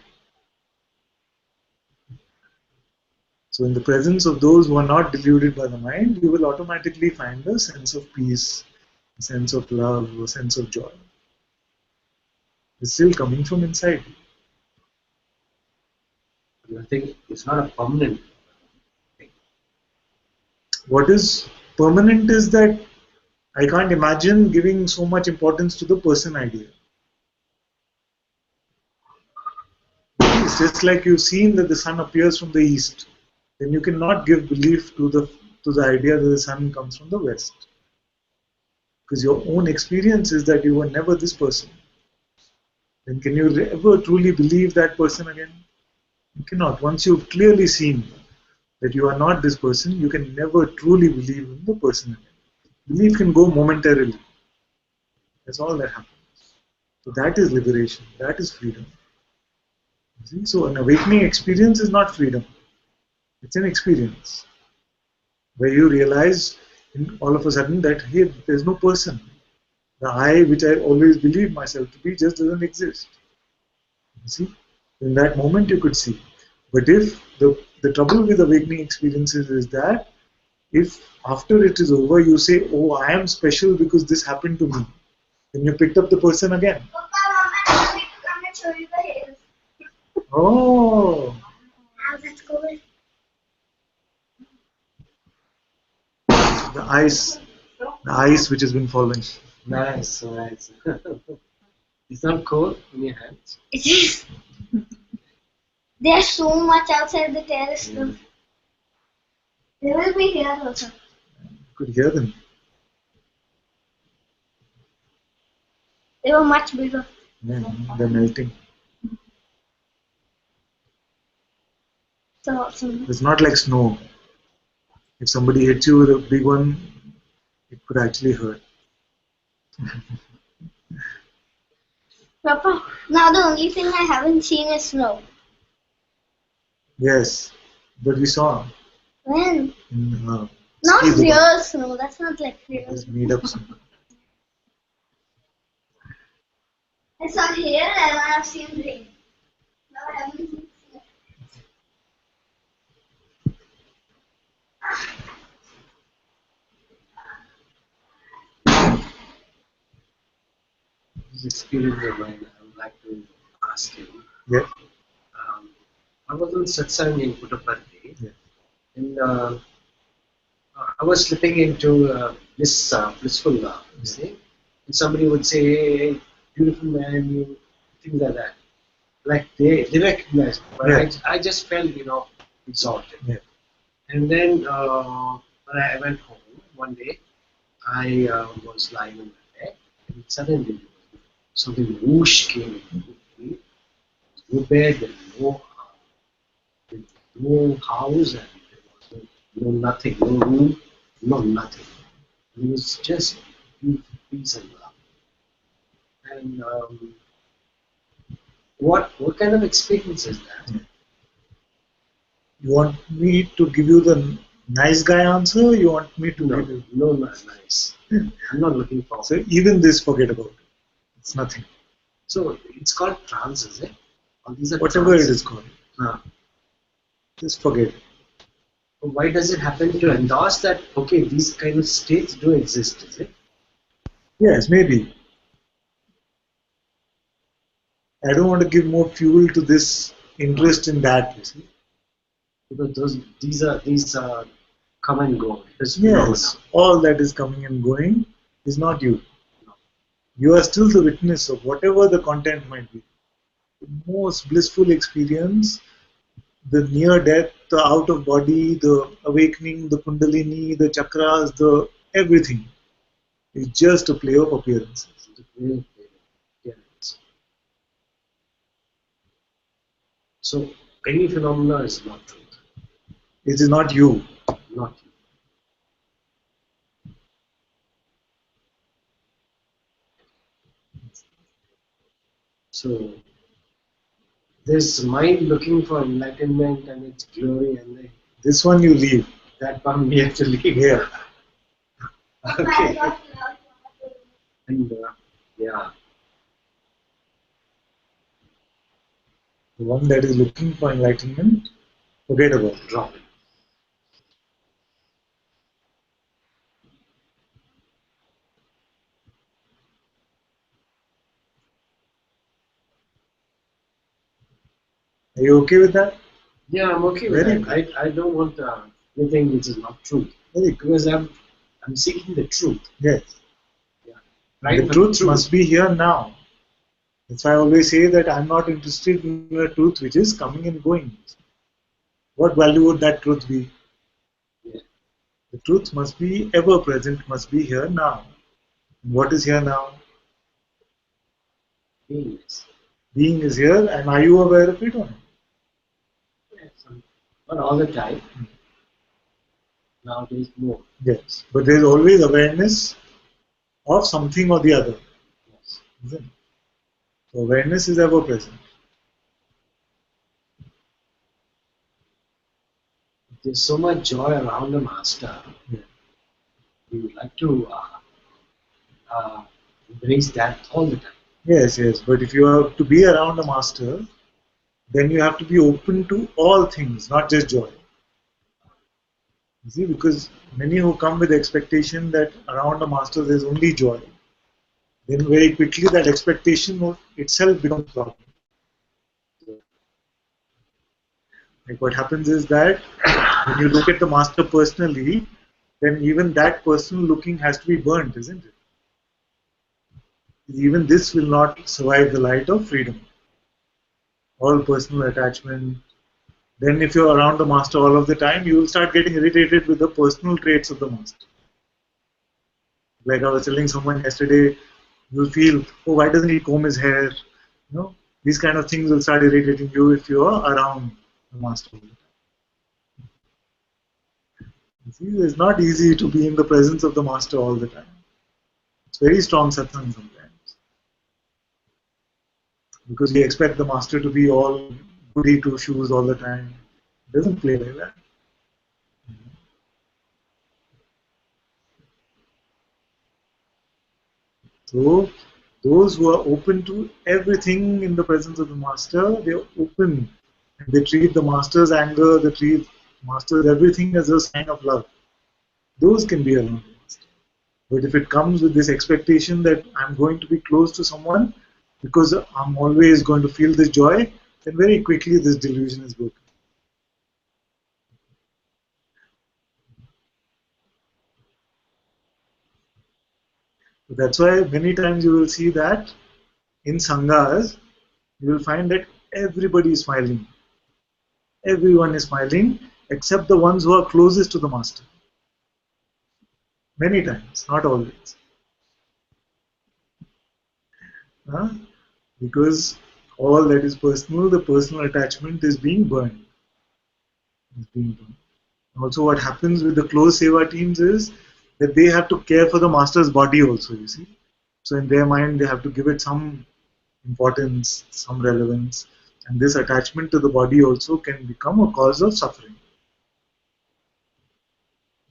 So in the presence of those who are not deluded by the mind, you will automatically find a sense of peace, a sense of love, a sense of joy. It's still coming from inside.
I think it's not a permanent thing.
What is permanent is that I can't imagine giving so much importance to the person idea. It's just like you've seen that the sun appears from the east. Then you cannot give belief to the idea that the sun comes from the west. Because your own experience is that you were never this person. Then can you ever truly believe that person again? You cannot. Once you've clearly seen that you are not this person, you can never truly believe in the person again. Belief can go momentarily. That's all that happens. So that is liberation. That is freedom. See? So an awakening experience is not freedom. It's an experience where you realize all of a sudden that, hey, there's no person. The I, which I always believed myself to be, just doesn't exist. You see? In that moment you could see. But if the trouble with awakening experiences is that if after it is over you say, oh, I am special because this happened to me, then you picked up the person again. Oh.
That's cool.
The ice which has been falling.
Nice, nice. It's not cold in your hands.
It is. There's so much outside the telescope. They will be here also.
You could hear them.
They were much bigger.
Yeah, they're melting.
So awesome.
It's not like snow. If somebody hits you with a big one, it could actually hurt.
Papa, now the only thing I haven't seen is snow.
Yes, but we saw
When?
in
Not
ski
real snow. That's not like real.
It's made up snow.
I saw here and I have seen rain. Now I haven't seen snow.
This experience of mine, I would like to ask you.
Yeah.
I was on Satsang in Puttaparthi,
Yeah.
and I was slipping into this blissful state, and somebody would say, hey, beautiful man, you, things like that. Like they recognized me, but
Yeah.
I just felt, exalted.
Yeah.
And then when I went home one day, I was lying in my bed, and suddenly something whoosh came into me. No bed, and no house, and there was no nothing, no room, no nothing. It was just peace and love. And what kind of experience is that?
You want me to give you the nice guy answer? Or you want me to give you?
No, not nice. I'm not looking for.
So even this, forget about it. It's nothing.
So it's called trance, is it? Or these are
Whatever
trance?
it is called. Just forget it.
Why does it happen to endorse that? Okay, these kind of states do exist, is it?
Yes, maybe. I don't want to give more fuel to this interest in that. You see?
Because these come and go. It's
Yes, all that is coming and going is not you. You are still the witness of whatever the content might be. The most blissful experience, the near death, the out of body, the awakening, the kundalini, the chakras, the everything is just a play of appearances.
So Any phenomena is not truth.
It is not you.
Not you. So this mind looking for enlightenment and its glory, and
this one you leave.
That one we have to leave.
Yeah.
Okay. And yeah.
The one that is looking for enlightenment, forget about it.
Drop it.
Are you okay with that?
Yeah, I'm okay with
Very
that. I don't want anything which is not truth.
Very good.
Because I'm seeking the truth.
Yes.
Yeah.
The truth must be here now. That's why I always say that I'm not interested in a truth which is coming and going. What value would that truth be?
Yeah.
The truth must be ever present, must be here now. What is here now?
Beingness.
Being is here, and are you aware of it or not?
Yes. Not all the time. Nowadays more.
Yes. But there is always awareness of something or the other.
Yes.
Isn't it? So awareness is ever present.
There's so much joy around the master.
Yeah.
We would like to embrace that all the time.
Yes, yes. But if you are to be around a master, then you have to be open to all things, not just joy. You see, because many who come with the expectation that around a master there is only joy, then very quickly that expectation of itself becomes a problem. Like what happens is that when you look at the master personally, then even that personal looking has to be burnt, isn't it? Even this will not survive the light of freedom. All personal attachment. Then if you're around the master all of the time, you will start getting irritated with the personal traits of the master. Like I was telling someone yesterday, you'll feel, oh, why doesn't he comb his hair? You know, these kind of things will start irritating you if you're around the master all the time. You see, it's not easy to be in the presence of the master all the time. It's very strong satsang sometimes. Because you expect the master to be all goody two shoes all the time. It doesn't play like that. So, those who are open to everything in the presence of the master, they are open and they treat the master's anger, they treat master's everything as a sign of love. Those can be around the master. But if it comes with this expectation that I'm going to be close to someone because I'm always going to feel this joy, then very quickly this delusion is broken. So that's why many times you will see that in sanghas, you will find that everybody is smiling. Everyone is smiling except the ones who are closest to the master. Many times, not always. Huh? Because all that is personal, the personal attachment is being burned. Is being burned. Also, what happens with the close seva teams is that they have to care for the master's body also, you see. So in their mind, they have to give it some importance, some relevance. And this attachment to the body also can become a cause of suffering.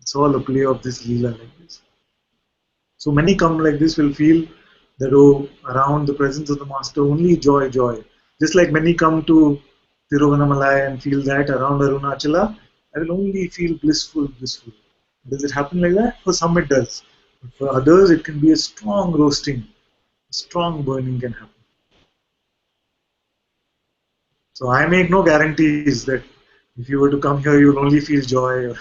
It's all a play of this Leela like this. So many come like this will feel that, oh, around the presence of the master, only joy, joy. Just like many come to Tiruvannamalai and feel that around Arunachala, I will only feel blissful, blissful. Does it happen like that? For some it does. But for others, it can be a strong roasting, a strong burning can happen. So I make no guarantees that if you were to come here, you will only feel joy. Or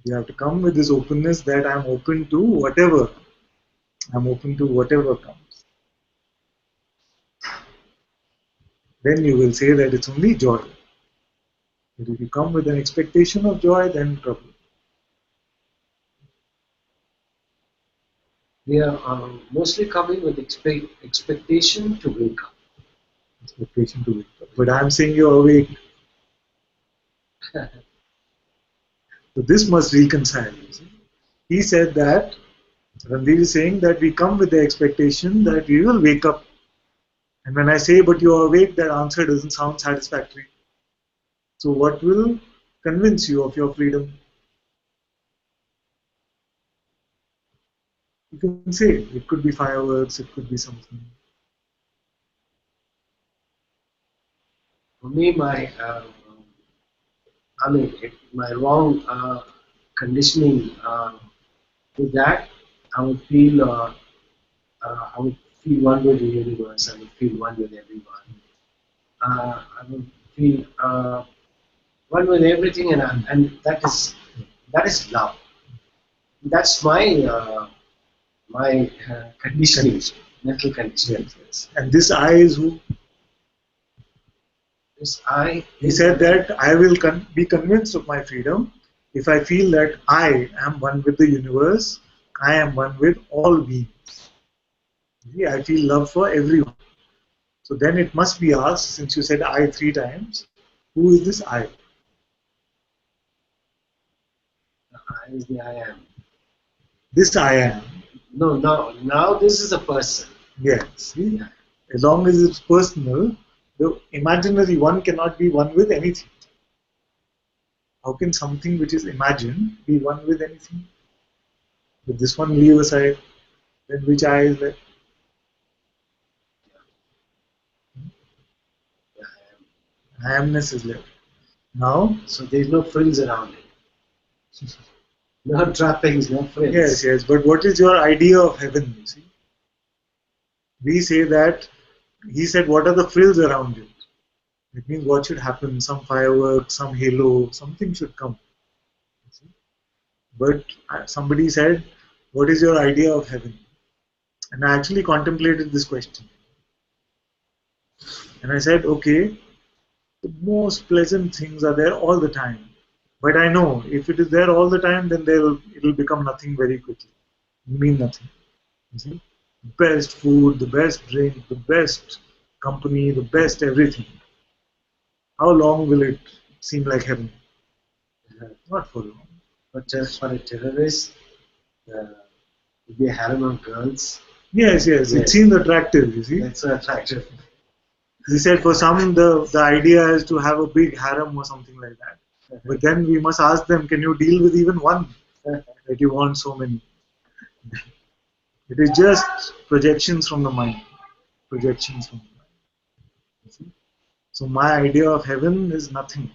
you have to come with this openness that I'm open to whatever. I'm open to whatever comes. Then you will say that it's only joy. But if you come with an expectation of joy, then trouble.
We are mostly coming with expectation to wake up.
Expectation to wake up. But I'm saying you're awake. So this must reconcile. You see. He said that, Randir is saying that we come with the expectation that we will wake up. And when I say, but you're awake, that answer doesn't sound satisfactory. So what will convince you of your freedom? You can say it could be fireworks, it could be something.
For me, my wrong conditioning is that I would feel I would feel one with the universe. I would feel one with everyone. I would feel one with everything, and that is love. That's my conditioning, mental conditioning.
Yes, yes. And this I is who?
This I.
He said that I will be convinced of my freedom if I feel that I am one with the universe, I am one with all beings. See, I feel love for everyone. So then it must be asked, since you said I three times, who is this I?
I is the I am.
This I am.
No, now this is a person.
Yes. See? Yeah. As long as it's personal, the imaginary one cannot be one with anything. How can something which is imagined be one with anything? With this one leave aside, then which I is left?
I am.
I amness is left. Now,
so there's no frills around it. No trappings, no frills.
Yes, yes. But what is your idea of heaven? You see, we say that he said, "What are the frills around it?" It means what should happen? Some fireworks, some halo, something should come. You see? But somebody said, "What is your idea of heaven?" And I actually contemplated this question, and I said, "Okay, the most pleasant things are there all the time." But I know if it is there all the time, then it'll become nothing very quickly. It'll mean nothing. You see? Best food, the best drink, the best company, the best everything. How long will it seem like heaven? Not for long.
But just for a terrorist, to be a harem of girls.
Yes, yes, it seems attractive, you see.
That's so attractive.
He said for some the idea is to have a big harem or something like that. But then we must ask them, can you deal with even one that you want so many? It is just projections from the mind. Projections from the mind. You see? So my idea of heaven is nothing.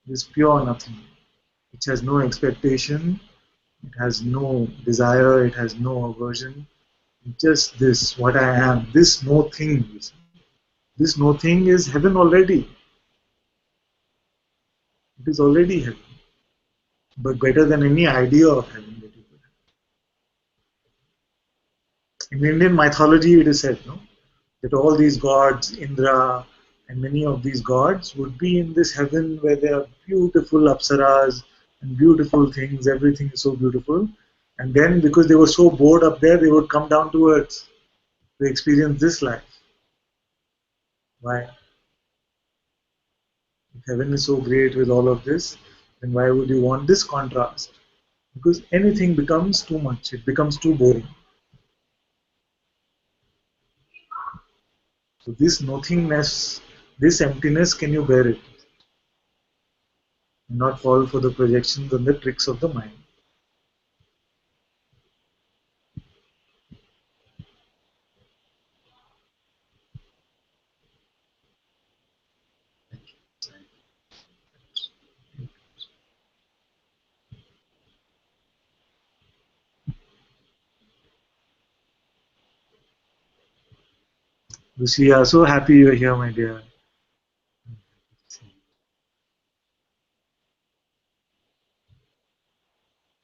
It is pure nothing. It has no expectation. It has no desire. It has no aversion. Just this, what I am. This no thing. You see? This no thing is heaven already. It is already heaven. But better than any idea of heaven that you could have. In Indian mythology, it is said, no, that all these gods, Indra, and many of these gods would be in this heaven where there are beautiful apsaras and beautiful things. Everything is so beautiful. And then, because they were so bored up there, they would come down to earth to experience this life. Why? If heaven is so great with all of this, then why would you want this contrast? Because anything becomes too much, it becomes too boring. So this nothingness, this emptiness, can you bear it? And not fall for the projections and the tricks of the mind. Lucy, are so happy you're here, my dear.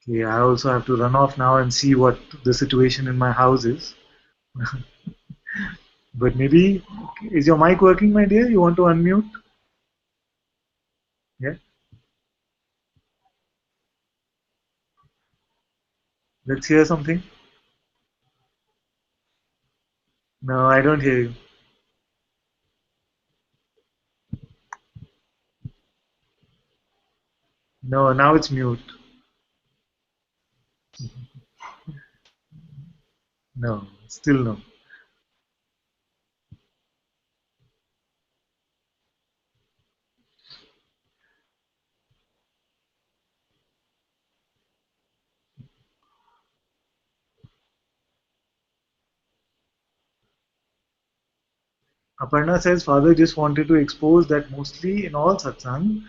Okay, I also have to run off now and see what the situation in my house is. But maybe, is your mic working, my dear? You want to unmute? Yeah? Let's hear something. No, I don't hear you. No, now it's mute. No, still no. Aparna says, Father just wanted to expose that mostly in all satsang,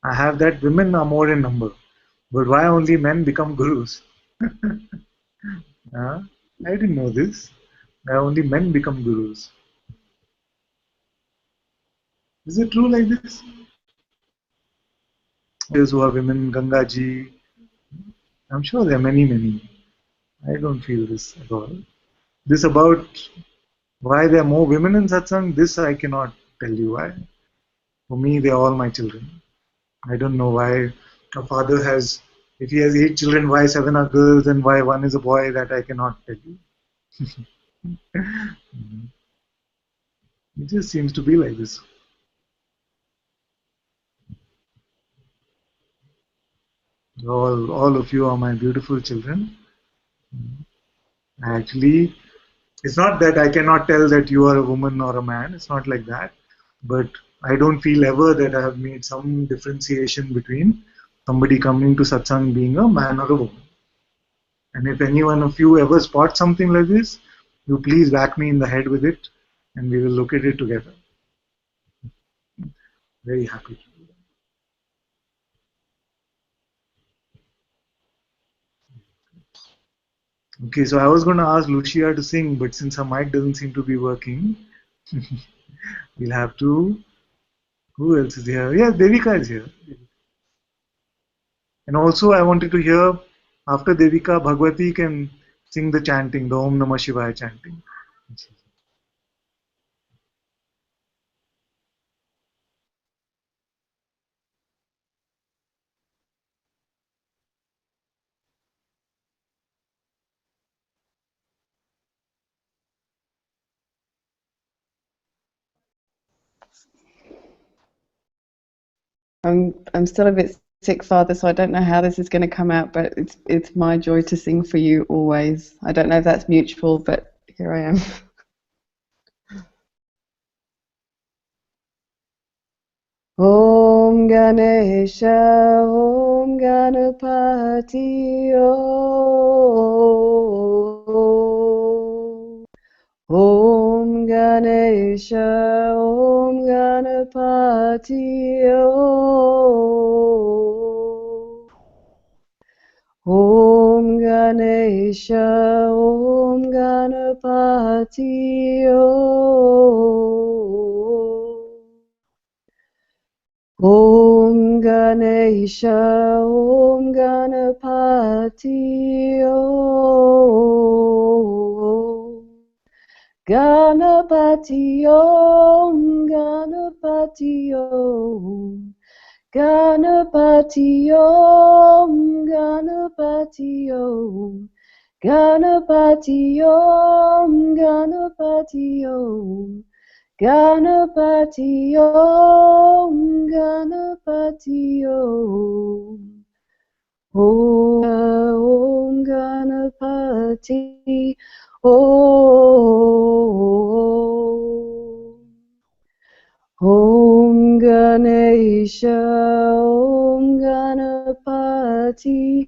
I have that women are more in number. But why only men become gurus? Huh? I didn't know this. Why only men become gurus? Is it true like this? Those who are women, Gangaji. I'm sure there are many, many. I don't feel this at all. This about why there are more women in satsang, this I cannot tell you why. For me, they are all my children. I don't know why a father has, if he has 8 children, why 7 are girls and why 1 is a boy, that I cannot tell you. It just seems to be like this. All of you are my beautiful children. Actually, it's not that I cannot tell that you are a woman or a man. It's not like that. But I don't feel ever that I have made some differentiation between somebody coming to satsang being a man or a woman. And if any one of you ever spot something like this, you please whack me in the head with it and we will look at it together. Very happy. Okay, so I was going to ask Lucia to sing, but since her mic doesn't seem to be working, we'll have to. Who else is here? Yeah, Devika is here. And also, I wanted to hear after Devika, Bhagwati can sing the chanting, the Om Namah Shivaya chanting.
I'm still a bit sick, Father, so I don't know how this is going to come out, but it's my joy to sing for you always. I don't know if that's mutual, but here I am. Om Ganesha, Om Ganapati, Om Ganesha, Om Ganapati, Om Ganesha, Om Ganapati, Om Ganesha, Om Ganapati, Ganapati, Om Ganapati, Om Ganapati, Om Ganapati, Om Ganapati, Om Ganapati, Om Ganapati, Om Ganapati, Om Om Ganapati, Om Ganesha, Om Ganapati,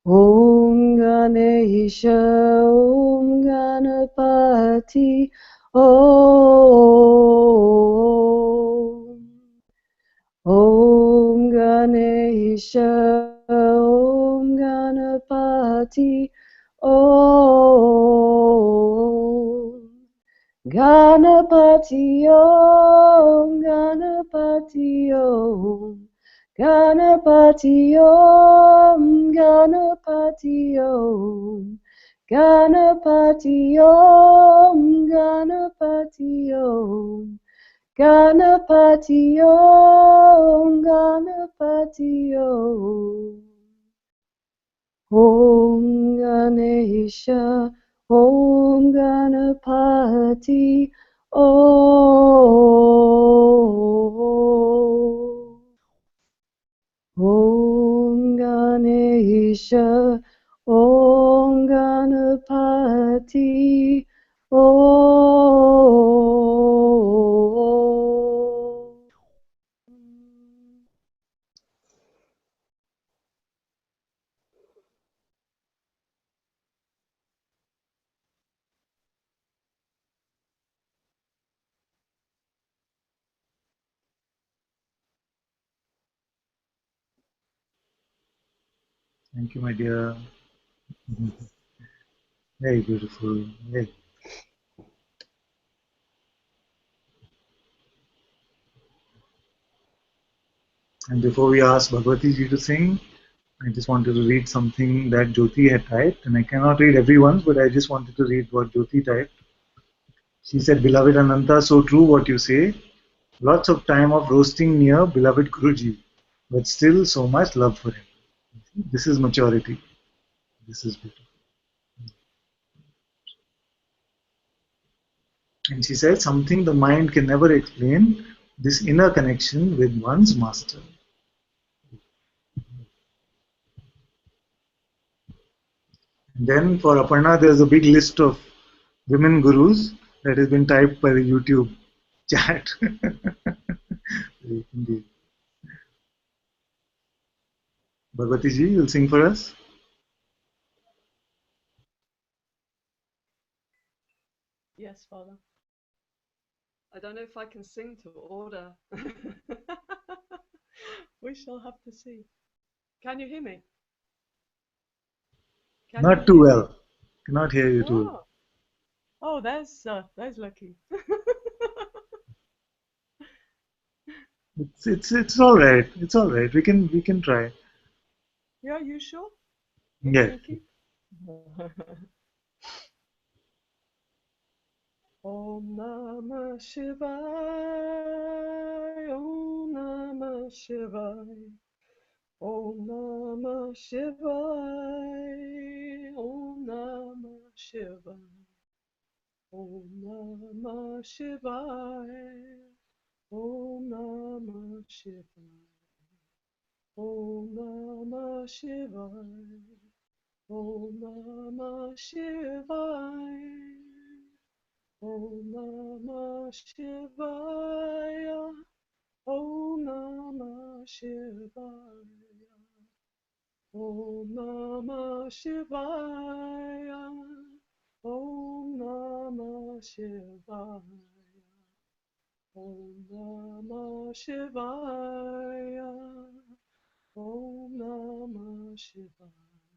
Om Ganesha, Om Ganapati, Om Ganesha, Om Ganapati, Om Ganapati, Om Ganapati, Om Ganapati, Om Ganapati, Om Ganapati, Om Ganapati, Om Ganapati, Om Ganapati, Om
Om Ganesha, Om Ganapati, Om Ganesha, Om Ganapati, Om.
Thank you, my dear. Very beautiful. Very. And before we ask Bhagwati ji to sing, I just wanted to read something that Jyoti had typed, and I cannot read everyone's, but I just wanted to read what Jyoti typed. She said, "Beloved Ananta, so true what you say. Lots of time of roasting near beloved Guruji, but still so much love for him. This is maturity. This is beautiful." And she said, "Something the mind can never explain, this inner connection with one's master." And then for Aparna, there's a big list of women gurus that has been typed by the YouTube chat. Indeed. Bhagwati ji, you'll sing for us?
Yes, Father. I don't know if I can sing to order. We shall have to see. Can you hear me? Can you
Not
hear
too
me?
well. Cannot hear you too well.
Oh, there's lucky.
It's all right. It's all right. We can try.
Yeah, you sure?
Yeah.
Thank Om Namah Shivaya, Om Namah Shivaya, Om Namah Shivaya, Om Namah Shivaya, Om Namah Shivaya, Om Namah Shivaya, Om Namah Shivaya, Om Namah Shivaya. Om Namah Shivaya, Om Namah Shivaya, Om Namah Shivaya, Om Namah Shivaya, Om Namah Shivaya, Om Namah Shivaya, Om Namah Shivaya.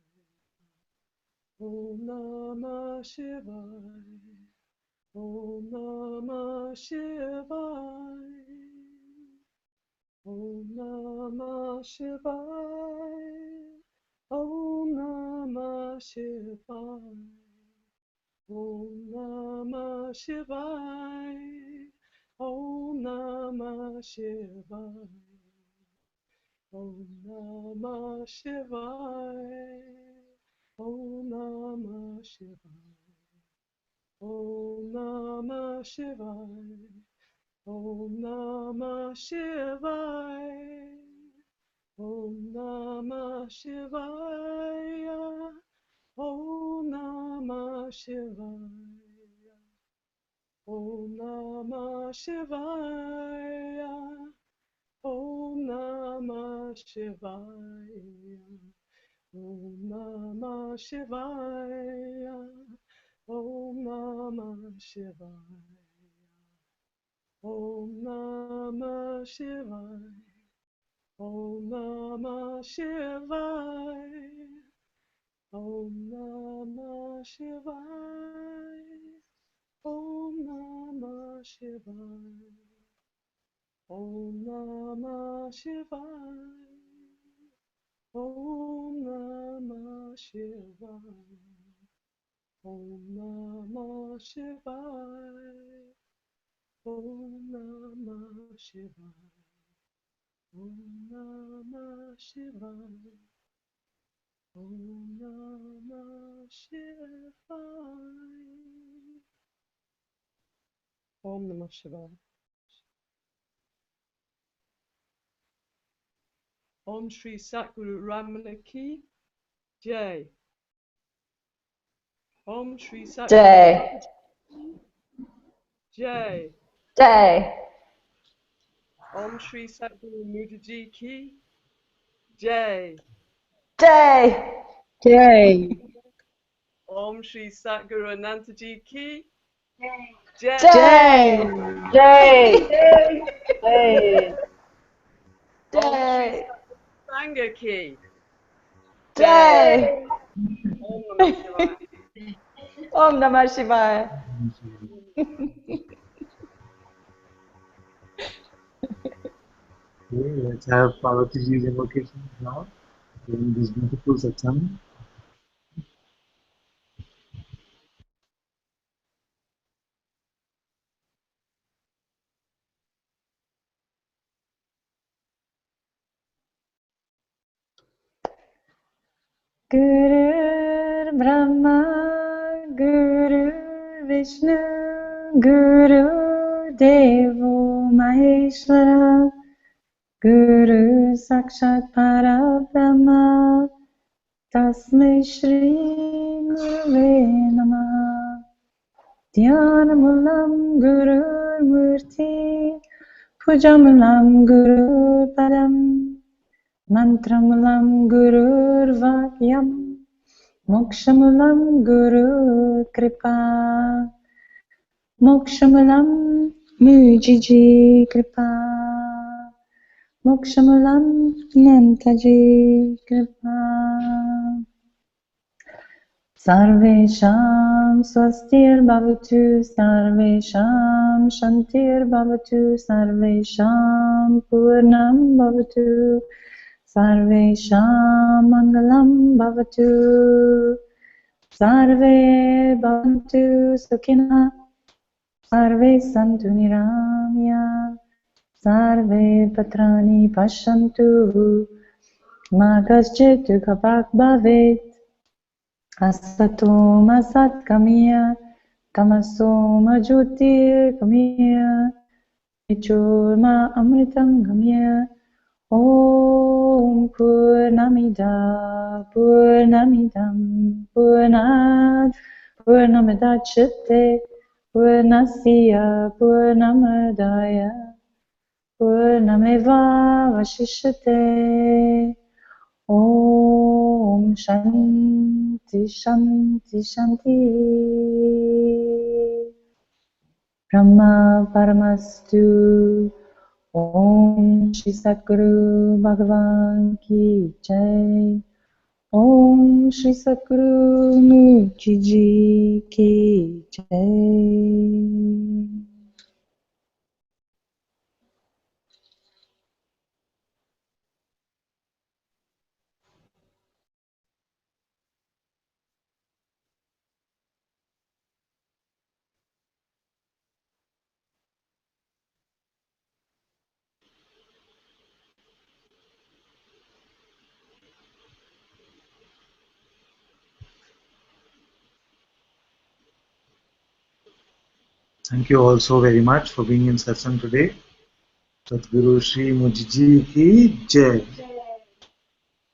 Om Namah Shivaya, Om Namah Shivaya, Om Namah Shivaya, Om Namah Shivaya, Om Namah Shivaya, Om Namah Shivaya, Om Namah Shivaya. Om Namah Shivaya, Om Namah Shivaya, Om Namah Shivaya, Om Namah Shivaya, Om Namah Shivaya, Om Namah Shivaya, Om Namah Shivaya, Om Namah Shivaya, Om Namah Shivaya, Om Namah Shivaya, Om Namah Shivaya, Om Namah Shivaya, Om Namah Shivaya, Om Namah Shivaya, Om Namah Shivaya, Om Namah Shivaya, Om Namah Shivaya,
Om Namah Shivaya. Om Namah Shivaya. Om Shri Satguru Ramana Ki Jai. Om Shri Satguru
Jai.
Jai.
Jai.
Om Shri Satguru Mutaji Ki Jai.
Jai.
Jai.
Om Shri Satguru Ananta Ji Ki Jai.
Jai. Jai.
Jai.
Om Shri
Jai.
Sangha Ki
Jai.
Om Namah Shivaya.
Om Namah Shivaya.
Okay, let's have Parvatiji's invocation now during this beautiful satsang.
Guru Brahma, Guru Vishnu, Guru Devo Maheshwara, Guru Sakshat Parabrahma, Tasmai Shri Gurave Namah. Dhyanamalam Guru Murti, Pujamalam Guru Padam, Mantramalam Guru Vakyam, Mokshamalam Guru Kripa, Mokshamalam Mujiji Kripa, Mokshamalam Nantaji Kripa. Sarvesham swastir bhavatu, sarvesham shantir bhavatu, sarvesham purnam bhavatu, sarvesham mangalam bhavatu, sarve bhavantu sukhina, sarve santu niramya, sarve patrani pashantu, ma kaschit dukhabhag bhavet. Asatoma satkamya, tamasoma jyotir kamya, vichurma amritam gamya. Om Purnamida Purnamidam Purnad Purnamidachyate Purnasya Purnamadaya Purnameva Vashishyate. Om Shanti Shanti Shanti. Brahma Paramastu. Om Shri Satguru Bhagavan Ki Jai. Om Shri Satguru Mukhi Ji Ki Jai.
Thank you all so very much for being in satsang today. Sadguru Shri Mujiji Ki Jai.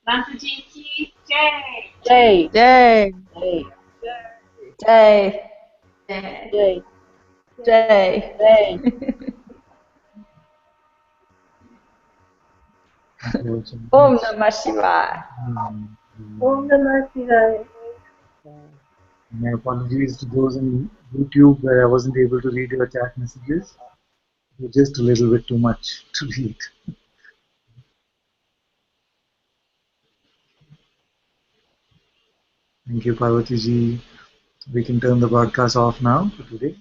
Anantaji ki jai.
Jai.
Jai.
Jai.
Jai.
Jai.
Jai.
Jai.
Om Namah Shivaya.
Om Namah Shivaya.
My apologies to those in YouTube where I wasn't able to read your chat messages. It was just a little bit too much to read. Thank you, Parvati ji. We can turn the broadcast off now for today.